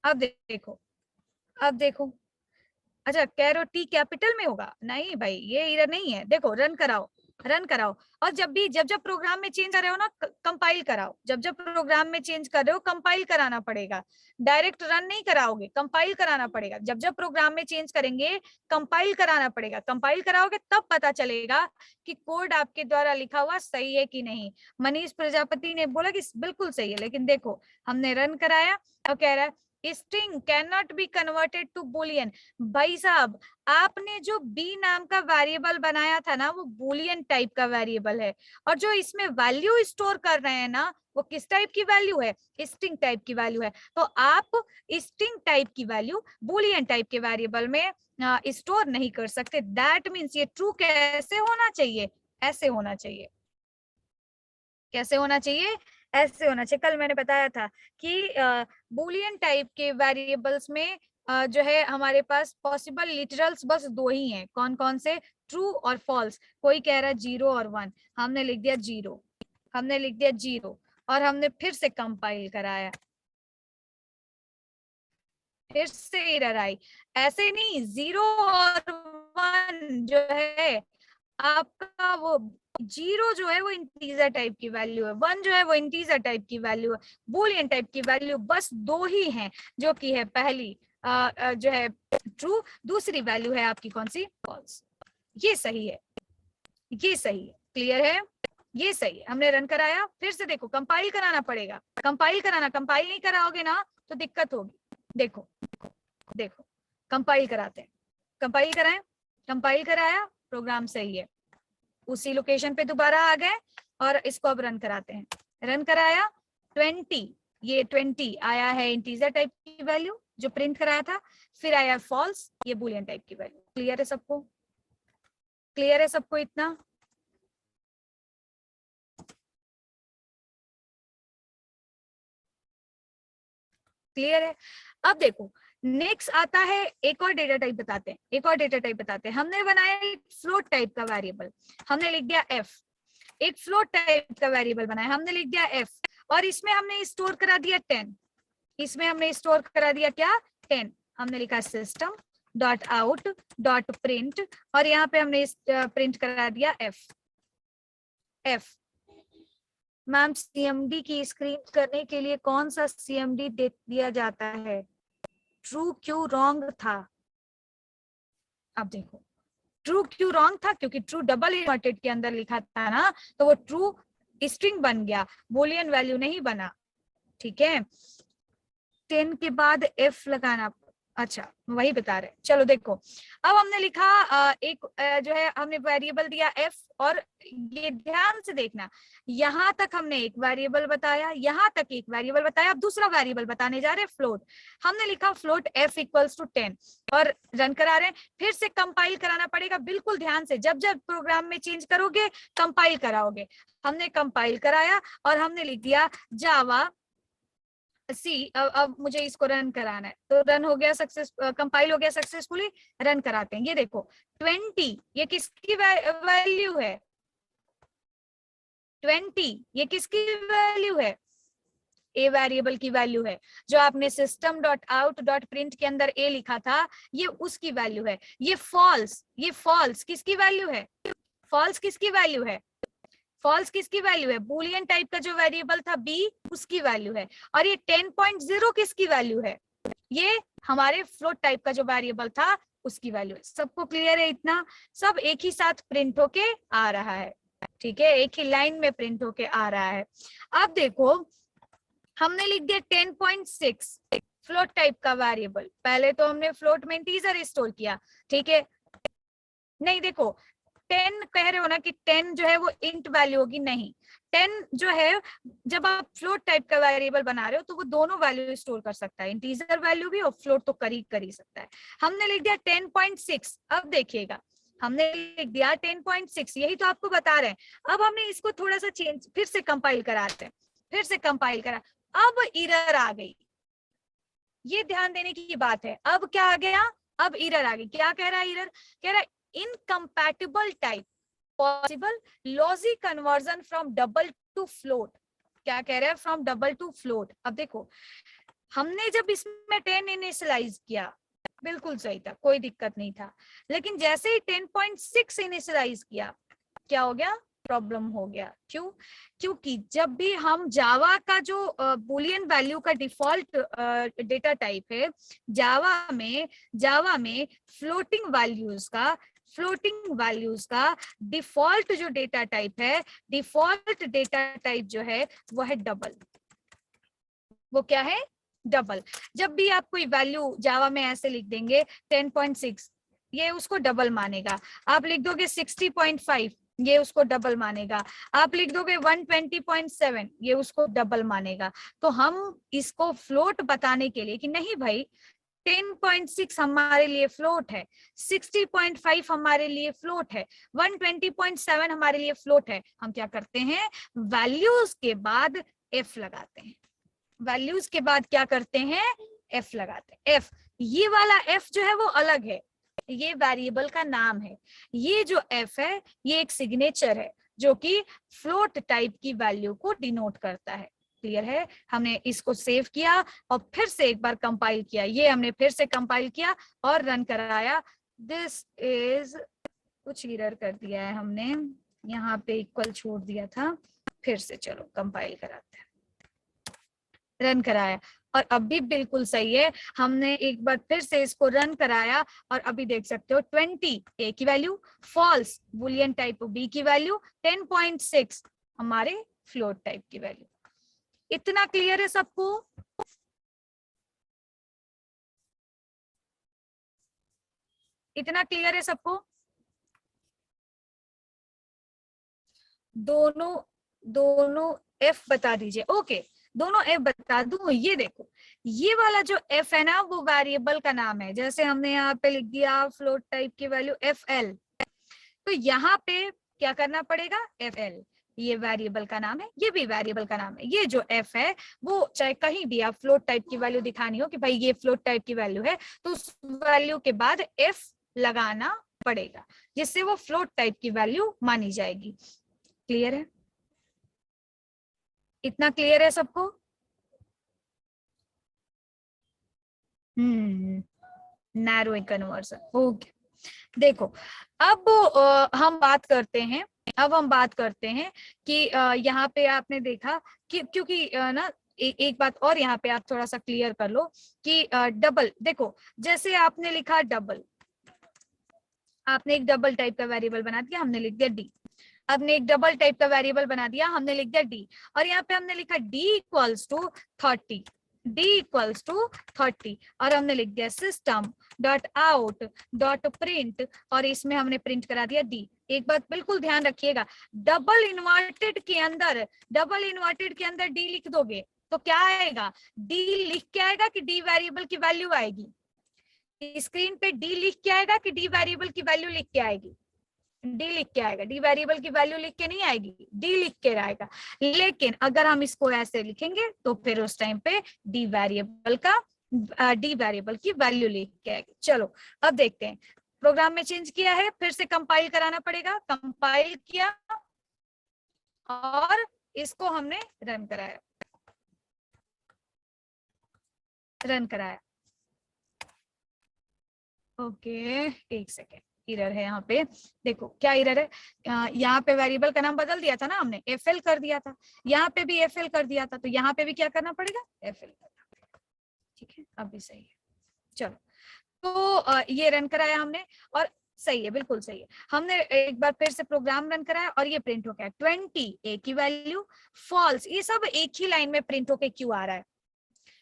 अब देखो, अब देखो, अच्छा कैरो टी कैपिटल में होगा? नहीं भाई, ये एरर नहीं है। देखो रन कराओ, रन कराओ, और जब जब प्रोग्राम में चेंज कर रहे हो ना, कंपाइल कराओ। जब जब प्रोग्राम में चेंज कर रहे हो कंपाइल कराना पड़ेगा, डायरेक्ट रन नहीं कराओगे, कंपाइल कराना पड़ेगा। जब जब प्रोग्राम में चेंज करेंगे कंपाइल कराना पड़ेगा, कंपाइल कराओगे तब पता चलेगा कि कोड आपके द्वारा लिखा हुआ सही है कि नहीं। मनीष प्रजापति ने बोला कि बिल्कुल सही है, लेकिन देखो हमने रन कराया और कह रहा है string can not be converted to boolean. भाई साहब, आपने जो बी नाम का वेरिएबल बनाया था ना, वो बुलियन टाइप का वेरिएबल है, और जो इसमें वैल्यू स्टोर कर रहे हैं ना, वो किस टाइप की वैल्यू है? स्ट्रिंग टाइप की वैल्यू है। तो आप स्ट्रिंग टाइप की वैल्यू बुलियन टाइप के वेरिएबल में स्टोर नहीं कर सकते। दैट मीन्स ये ट्रू कैसे होना चाहिए? ऐसे होना चाहिए। कैसे होना चाहिए? ऐसे होना चाहिए। कल मैंने बताया था कि बुलियन टाइप के वेरिएबल्स में जो है हमारे पास पॉसिबल लिटरल्स बस दो ही हैं। कौन कौन से? ट्रू और फॉल्स। कोई कह रहा है 0 और 1, हमने लिख दिया 0, हमने लिख दिया 0, और हमने फिर से कंपाइल कराया, फिर से एरर आई। ऐसे नहीं, 0 और 1 जो है आपका, वो 0 जो है वो इंटीजर टाइप की वैल्यू है, 1 जो है वो इंटीजर टाइप की वैल्यू है। बुलियन टाइप की वैल्यू बस दो ही हैं, जो कि है पहली जो है ट्रू, दूसरी वैल्यू है आपकी कौन सी? फॉल्स। ये सही है, ये सही है, क्लियर है? ये सही है। हमने रन कराया, फिर से देखो कंपाइल कराना पड़ेगा, कंपाइल कराना, कंपाइल नहीं कराओगे ना तो दिक्कत होगी। देखो देखो, कंपाइल कराते हैं, कंपाइल कराएं, कंपाइल कराया, प्रोग्राम सही है, उसी लोकेशन पे दोबारा आ गए, और इसको अब रन कराते हैं। रन कराया, 20, ये 20 आया है इंटीजर टाइप की वैल्यू जो प्रिंट कराया था, फिर आया फॉल्स, ये बुलियन टाइप की वैल्यू। क्लियर है सबको? क्लियर है सबको इतना? क्लियर है? अब देखो नेक्स्ट आता है, एक और डेटा टाइप बताते हैं, एक और डेटा टाइप बताते हैं। हमने बनाया एक फ्लोट टाइप का वेरिएबल, हमने लिख दिया एफ। एक फ्लोट टाइप का वेरिएबल बनाया, हमने लिख दिया एफ, और इसमें हमने स्टोर करा दिया 10, इसमें हमने स्टोर करा दिया क्या? 10। हमने लिखा system dot out dot print, और यहाँ पे हमने प्रिंट करा दिया एफ, एफ। मैम सीएमडी की स्क्रीन करने के लिए कौन सा सीएमडी दिया जाता है? ट्रू क्यों रॉन्ग था? अब देखो ट्रू क्यों रॉन्ग था, क्योंकि ट्रू डबल इन्वर्टेड के अंदर लिखा था ना, तो वो ट्रू स्ट्रिंग बन गया, बूलियन वैल्यू नहीं बना। ठीक है, 10 के बाद एफ लगाना, अच्छा वही बता रहे। चलो देखो, अब हमने लिखा एक जो है हमने वेरिएबल दिया एफ, और ये ध्यान से देखना, यहां तक हमने एक वेरिएबल बताया, यहां तक एक वेरिएबल बताया, अब दूसरा वेरिएबल बताने जा रहे हैं फ्लोट। हमने लिखा फ्लोट एफ इक्वल्स टू 10 और रन करा रहे हैं। फिर से कंपाइल कराना पड़ेगा, बिल्कुल ध्यान से, जब जब प्रोग्राम में चेंज करोगे कंपाइल कराओगे। हमने कंपाइल कराया और हमने लिख दिया जावा सी। अब मुझे इसको रन कराना है, तो रन हो गया सक्सेस, कंपाइल हो गया सक्सेसफुली। रन कराते हैं, ये देखो 20 ये किसकी वैल्यू है? 20 ये किसकी वैल्यू है? ए वेरिएबल की वैल्यू है, जो आपने system dot out dot print के अंदर ए लिखा था, ये उसकी वैल्यू है। ये फॉल्स किसकी वैल्यू है? फॉल्स किसकी वैल्यू है? फॉल्स किसकी वैल्यू है? बूलियन टाइप का जो वेरिएबल था बी, उसकी वैल्यू है। और ये 10.0 किसकी वैल्यू है? ये हमारे फ्लोट टाइप का जो वेरिएबल था उसकी वैल्यू है। सबको क्लियर है? इतना सब एक ही साथ प्रिंट होके आ रहा है, ठीक है, एक ही लाइन में प्रिंट होके आ रहा है। अब देखो हमने लिख दिया 10.6 फ्लोट टाइप का वेरिएबल। पहले तो हमने फ्लोट में इंटीजर स्टोर किया, ठीक है, नहीं देखो 10 कह रहे हो ना कि 10 जो है वो इंट वैल्यू होगी, नहीं 10 जो है जब आप फ्लोट टाइप का वेरिएबल बना रहे हो तो वो दोनों वैल्यू स्टोर कर सकता है, इंटीजर वैल्यू भी और फ्लोट तो कर ही सकता है। हमने लिख दिया 10.6। अब देखिएगा हमने लिख दिया 10.6, यही तो आपको बता रहे हैं। अब हमने इसको थोड़ा सा चेंज, फिर से कंपाइल कराते हैं, फिर से कंपाइल करा, अब एरर आ गई। ये ध्यान देने की बात है। अब क्या आ गया? अब एरर आ गई। क्या कह रहा है एरर? कह रहा है incompatible type possible logic conversion from double two float. क्या कह रहा है? From double two float. अब देखो हमने जब इसमें 10 इनिशियलाइज किया बिल्कुल सही था, कोई दिक्कत नहीं था, लेकिन जैसे ही 10.6 इनिशियलाइज किया क्या हो गया? प्रॉब्लम हो गया। क्यों? क्योंकि जब भी हम जावा का जो बुलियन वैल्यू का डिफॉल्ट डेटा टाइप है, जावा में फ्लोटिंग वैल्यूज का डिफॉल्ट जो डेटा टाइप है, डिफॉल्ट डेटा टाइप जो है वो है डबल। वो क्या है? डबल। जब भी आप कोई वैल्यू जावा में ऐसे लिख देंगे 10.6, ये उसको डबल मानेगा। आप लिख दोगे 60.5, ये उसको डबल मानेगा। आप लिख दोगे 120.7, ये उसको डबल मानेगा। तो हम इसको फ्लोट बताने के लिए कि नहीं भाई 10.6 हमारे लिए फ्लोट है, 60.5 हमारे लिए फ्लोट है, 120.7 हमारे लिए फ्लोट है, हम क्या करते हैं? वैल्यूज के बाद एफ लगाते हैं। वैल्यूज के बाद क्या करते हैं? एफ लगाते हैं। एफ, ये वाला एफ जो है वो अलग है, ये वेरिएबल का नाम है। ये जो एफ है ये एक सिग्नेचर है जो कि फ्लोट टाइप की वैल्यू को डिनोट करता है। क्लियर है? हमने इसको सेव किया और फिर से एक बार कंपाइल किया, ये हमने फिर से कंपाइल किया और रन कराया। दिस इज, कुछ एरर कर दिया है हमने, यहाँ पे इक्वल छोड़ दिया था। फिर से चलो कंपाइल कराते हैं, रन कराया और अभी बिल्कुल सही है। हमने एक बार फिर से इसको रन कराया और अभी देख सकते हो 20 ए की value, false boolean type b की वैल्यू, 10.6 हमारे फ्लोट टाइप की वैल्यू। इतना क्लियर है सबको? इतना क्लियर है सबको? दोनों दोनों एफ बता दीजिए। ओके, दोनों एफ बता दूं। ये देखो ये वाला जो एफ है ना वो वेरिएबल का नाम है। जैसे हमने यहाँ पे लिख दिया फ्लोट टाइप की वैल्यू एफ एल, तो यहाँ पे क्या करना पड़ेगा? एफ एल, ये वेरिएबल का नाम है, ये भी वेरिएबल का नाम है। ये जो एफ है वो चाहे कहीं भी आप फ्लोट टाइप की वैल्यू दिखानी हो कि भाई ये फ्लोट टाइप की वैल्यू है, तो उस वैल्यू के बाद एफ लगाना पड़ेगा, जिससे वो फ्लोट टाइप की वैल्यू मानी जाएगी। क्लियर है? इतना क्लियर है सबको? Narrowing conversion. ओके, देखो अब हम बात करते हैं, कि यहाँ पे आपने देखा कि क्योंकि ना एक बात और यहाँ पे आप थोड़ा सा क्लियर कर लो कि डबल, देखो जैसे आपने लिखा डबल, आपने एक डबल टाइप का वेरिएबल बना दिया, हमने लिख दिया डी। आपने एक डबल टाइप का वेरिएबल बना दिया, हमने लिख दिया डी, और यहाँ पे हमने लिखा d equals to 30, d equals to 30, और हमने लिख दिया system dot out dot print, और इसमें हमने प्रिंट करा दिया डी। एक बात बिल्कुल ध्यान रखिएगा, डबल इन्वर्टेड के अंदर, डबल इन्वर्टेड के अंदर डी लिख दोगे तो क्या आएगा, डी लिख के आएगा कि डी वेरिएबल की वैल्यू आएगी, स्क्रीन पे डी लिख के आएगा कि डी वेरिएबल की वैल्यू लिख के आएगी, डी लिख के आएगा, डी वेरिएबल की वैल्यू लिख के नहीं आएगी, डी लिख के आएगा। लेकिन अगर हम इसको ऐसे लिखेंगे तो फिर उस टाइम पे डी वेरिएबल की वैल्यू लिख के आएगी। चलो अब देखते हैं, प्रोग्राम में चेंज किया है, फिर से कंपाइल कराना पड़ेगा, कंपाइल किया और इसको हमने रन कराया, रन कराया। ओके एक सेकेंड, एरर है यहाँ पे, देखो क्या एरर है, यहाँ पे वेरिएबल का नाम बदल दिया था ना हमने, एफएल कर दिया था, यहाँ पे भी एफएल कर दिया था, तो यहाँ पे भी क्या करना पड़ेगा, एफएल करना पड़ेगा। ठीक है, अब भी सही है। चलो तो ये रन कराया हमने और सही है, बिल्कुल सही है। हमने एक बार फिर से प्रोग्राम रन कराया और ये प्रिंट हो गया 20 ए की वैल्यू, फॉल्स, ये सब एक ही लाइन में प्रिंट होके क्यों आ रहा है।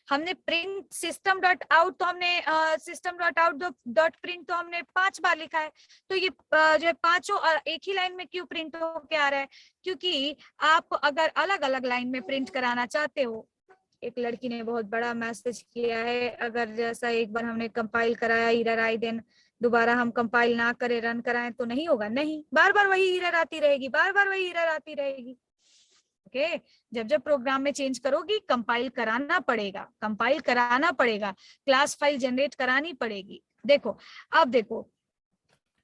हमने प्रिंट सिस्टम डॉट आउट, तो हमने system dot out dot print तो हमने 5 बार लिखा है, तो ये जो है पांचों एक ही लाइन में क्यों प्रिंट होके आ रहा है, क्योंकि आप अगर अलग अलग लाइन में प्रिंट कराना चाहते हो, एक लड़की ने बहुत बड़ा मैसेज किया है, अगर जैसा एक बार हमने कंपाइल कराया एरर आई, देन दोबारा हम कंपाइल ना करें रन कराएं तो नहीं होगा, नहीं, बार बार वही एरर आती रहेगी, बार बार वही एरर आती रहेगी। ओके जब जब प्रोग्राम में चेंज करोगी कंपाइल कराना पड़ेगा, कंपाइल कराना पड़ेगा, क्लास फाइल जनरेट करानी पड़ेगी। देखो अब देखो,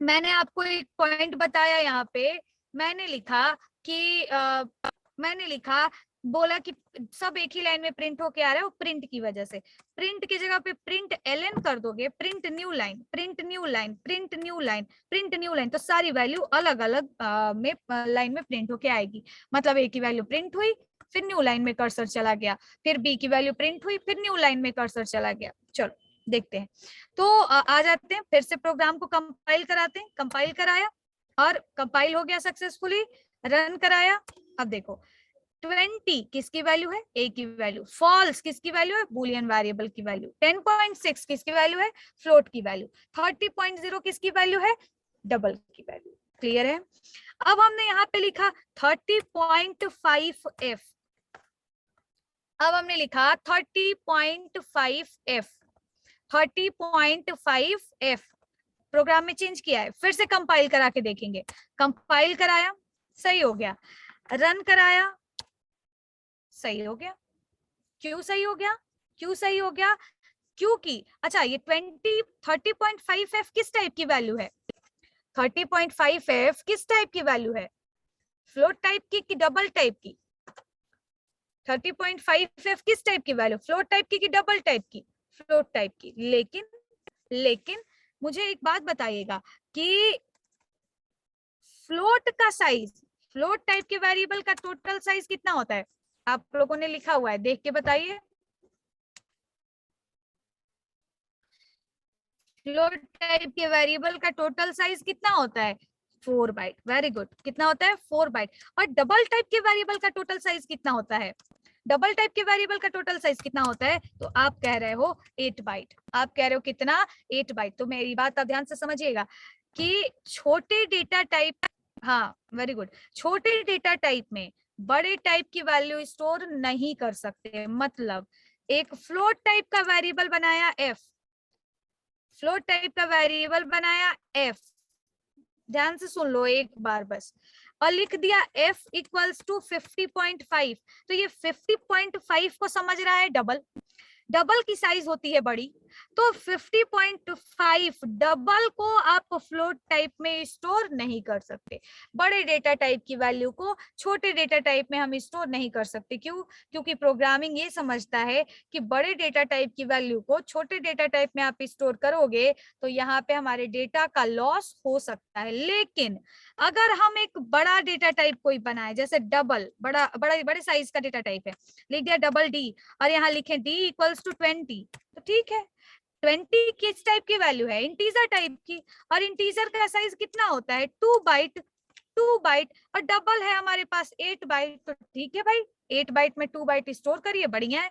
मैंने आपको एक पॉइंट बताया, यहाँ पे मैंने लिखा कि मैंने लिखा, बोला कि सब एक ही लाइन में प्रिंट होके आ रहा है, वो प्रिंट की वजह से, प्रिंट की जगह पे प्रिंट एलएन कर दोगे, print new line, print new line, print new line, print new line, तो सारी वैल्यू अलग अलग में लाइन में प्रिंट होके आएगी। मतलब ए की वैल्यू प्रिंट हुई, फिर न्यू लाइन में कर्सर चला गया, फिर बी की वैल्यू प्रिंट हुई, फिर न्यू लाइन में कर्सर चला गया। चलो देखते हैं, तो आ जाते हैं फिर से प्रोग्राम को कंपाइल कराते हैं, कंपाइल कराया और कंपाइल हो गया सक्सेसफुली, रन कराया। अब देखो 20 किसकी वैल्यू है, ए की वैल्यू, फॉल्स किसकी वैल्यू है, बूलियन वेरिएबल की वैल्यू, 10.6 किसकी वैल्यू है, फ्लोट की वैल्यू, 30.0 किसकी वैल्यू है, डबल की वैल्यू। क्लियर है। अब हमने यहाँ पे लिखा 30.5f, अब हमने लिखा 30.5f, 30.5f, प्रोग्राम में चेंज किया है, फिर से कंपाइल करा के देखेंगे, कंपाइल कराया सही हो गया, रन कराया सही हो गया। क्यों सही हो गया, क्यों सही हो गया, क्योंकि अच्छा ये 30.5f किस टाइप की वैल्यू है, 30.5f किस टाइप की वैल्यू है, फ्लोट टाइप की कि डबल टाइप की, 30.5f किस टाइप की वैल्यू, फ्लोट टाइप की कि डबल टाइप की, फ्लोट टाइप की। लेकिन मुझे एक बात बताइएगा कि फ्लोट का साइज, फ्लोट टाइप के वेरिएबल का टोटल साइज कितना होता है, आप लोगों ने लिखा हुआ है, देख के बताइए। फ्लोट टाइप के वेरिएबल का टोटल साइज कितना होता है, 4 बाइट। वेरी गुड, कितना होता है, 4 बाइट। और डबल टाइप के वेरिएबल का टोटल साइज कितना होता है, डबल टाइप के वेरिएबल का टोटल साइज कितना होता है, तो आप कह रहे हो 8 बाइट, आप कह रहे हो कितना, 8 बाइट। तो मेरी बात आप ध्यान से समझिएगा कि छोटे डेटा टाइप, हाँ वेरी गुड, छोटे डेटा टाइप में बड़े टाइप की वैल्यू स्टोर नहीं कर सकते। मतलब एक फ्लोट टाइप का वेरिएबल बनाया f, फ्लोट टाइप का वेरिएबल बनाया f, ध्यान से सुन लो एक बार बस, और लिख दिया f इक्वल्स टू 50.5, तो ये 50.5 को समझ रहा है डबल, डबल की साइज होती है बड़ी, तो 50.5 डबल को आप फ्लोट टाइप में स्टोर नहीं कर सकते। बड़े डेटा टाइप की वैल्यू को छोटे डेटा टाइप में हम स्टोर नहीं कर सकते। क्यों? क्योंकि प्रोग्रामिंग ये समझता है कि बड़े डेटा टाइप की वैल्यू को छोटे डेटा टाइप में आप स्टोर करोगे तो यहाँ पे हमारे डेटा का लॉस हो सकता है। लेकिन अगर हम एक बड़ा डेटा टाइप कोई बनाए, जैसे डबल, बड़ा बड़ा बड़े साइज का डेटा टाइप है, लिख दिया डबल डी और यहाँ लिखे डी इक्वल्स टू 20, तो ठीक है। 20 किस टाइप की वैल्यू है? इंटीजर टाइप की, और इंटीजर का साइज कितना होता है? 2 बाइट, 2 बाइट, और डबल है हमारे पास 8 बाइट, तो ठीक है भाई, 8 बाइट में 2 बाइट स्टोर करिए, बढ़िया है।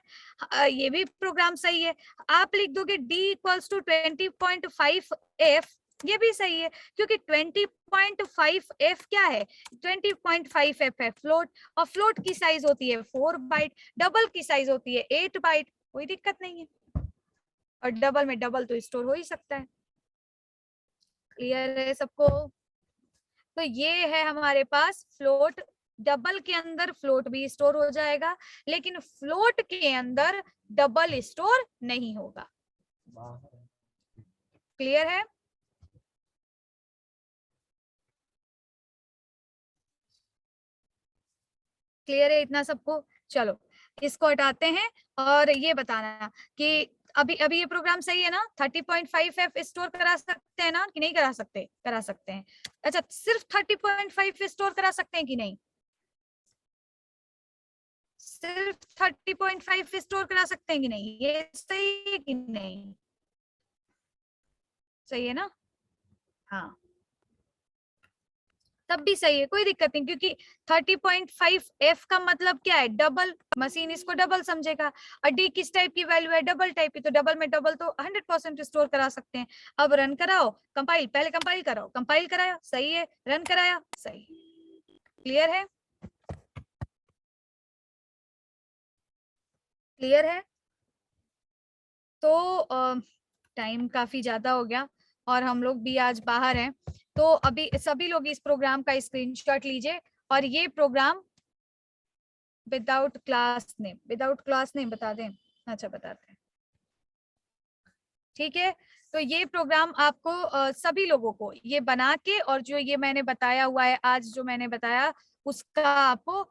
ये भी प्रोग्राम सही है। आप लिख दोगे d इक्वल्स टू 20.5f, ये भी सही है, क्योंकि 20.5f क्या है? 20.5f है फ्लोट, और फ्लोट की साइज होती है 4 बाइट, डबल की साइज होती है 8 बाइट, कोई दिक्कत नहीं है। और डबल में डबल तो स्टोर हो ही सकता है। क्लियर है सबको? तो ये है हमारे पास फ्लोट। डबल के अंदर फ्लोट भी स्टोर हो जाएगा, लेकिन फ्लोट के अंदर डबल स्टोर नहीं होगा। क्लियर है? क्लियर है इतना सबको? चलो इसको हटाते हैं और ये बताना कि अभी अभी ये प्रोग्राम सही है ना? 30.5f स्टोर करा सकते हैं ना कि नहीं करा सकते? करा सकते हैं। अच्छा, सिर्फ 30.5 स्टोर करा सकते हैं कि नहीं? सिर्फ 30.5 स्टोर करा सकते हैं कि नहीं? ये सही है कि नहीं? सही है ना? हाँ, तब भी सही है, कोई दिक्कत नहीं, क्योंकि 30.5f का मतलब क्या है? डबल, मशीन इसको डबल समझेगा। और डी किस टाइप की वैल्यू है? डबल टाइप की, तो डबल में डबल तो 100% स्टोर करा सकते हैं। अब रन कराओ, कंपाइल, पहले कंपाइल कराओ, कंपाइल कराया सही है, रन कराया सही। क्लियर है? क्लियर है? तो टाइम काफी ज्यादा हो गया और हम लोग भी आज बाहर हैं, तो अभी सभी लोग इस प्रोग्राम का स्क्रीनशॉट लीजिए। और ये program without class name, without class name बता दें? अच्छा बताते हैं, ठीक है। तो ये प्रोग्राम आपको सभी लोगों को ये बना के, और जो ये मैंने बताया हुआ है आज, जो मैंने बताया उसका आपको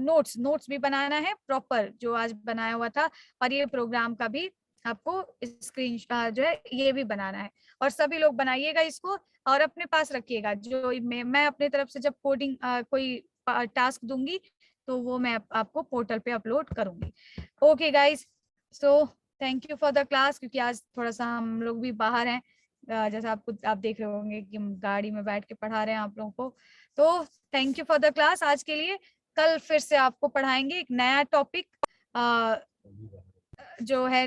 नोट्स नोट्स भी बनाना है प्रॉपर, जो आज बनाया हुआ था। और ये प्रोग्राम का भी आपको स्क्रीन जो है ये भी बनाना है, और सभी लोग बनाइएगा इसको और अपने पास रखिएगा। जो मैं अपने तरफ से जब कोडिंग कोई टास्क दूंगी तो वो मैं आपको पोर्टल पे अपलोड करूंगी। Okay guys, so thank you for the class, क्योंकि आज थोड़ा सा हम लोग भी बाहर हैं, जैसा आप देख रहे होंगे कि हम गाड़ी में बैठ के पढ़ा रहे हैं आप लोगों को। तो thank you for the class आज के लिए। कल फिर से आपको पढ़ाएंगे एक नया टॉपिक, जो है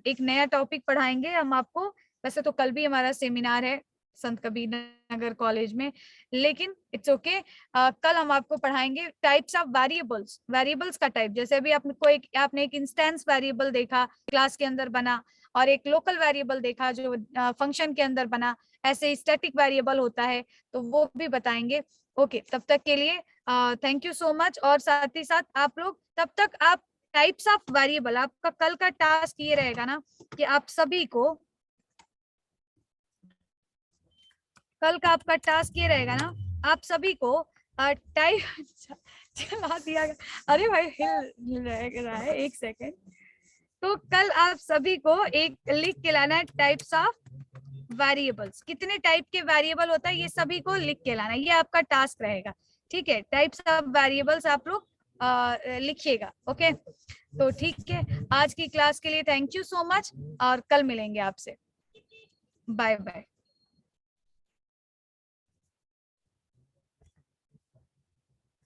एक नया टॉपिक पढ़ाएंगे हम आपको। वैसे तो कल भी हमारा सेमिनार है संत कबीर नगर कॉलेज में, लेकिन इट्स ओके। कल हम आपको पढ़ाएंगे टाइप्स ऑफ वेरिएबल्स, वेरिएबल्स का टाइप। जैसे अभी आपने एक इंस्टेंस वेरिएबल देखा क्लास के अंदर बना, और एक लोकल वेरिएबल देखा जो फंक्शन के अंदर बना, ऐसे स्टैटिक वेरिएबल होता है, तो वो भी बताएंगे। ओके, तब तक के लिए थैंक यू सो मच। और साथ ही साथ आप लोग तब तक आप टाइप्स ऑफ वेरिएबल, आपका कल का टास्क ये रहेगा ना कि आप सभी को, कल का आपका टास्क ये रहेगा ना, आप सभी को टाइप चला दिया गया। अरे भाई हिल रहा है, एक सेकेंड। तो कल आप सभी को एक लिख के लाना है टाइप्स ऑफ वेरिएबल्स, कितने टाइप के वेरिएबल होता है ये सभी को लिख के लाना है, ये आपका टास्क रहेगा, ठीक है। टाइप्स ऑफ वेरिएबल्स आप लोग लिखिएगा, ओके। तो ठीक है, आज की क्लास के लिए थैंक यू सो मच, और कल मिलेंगे आपसे। Bye bye.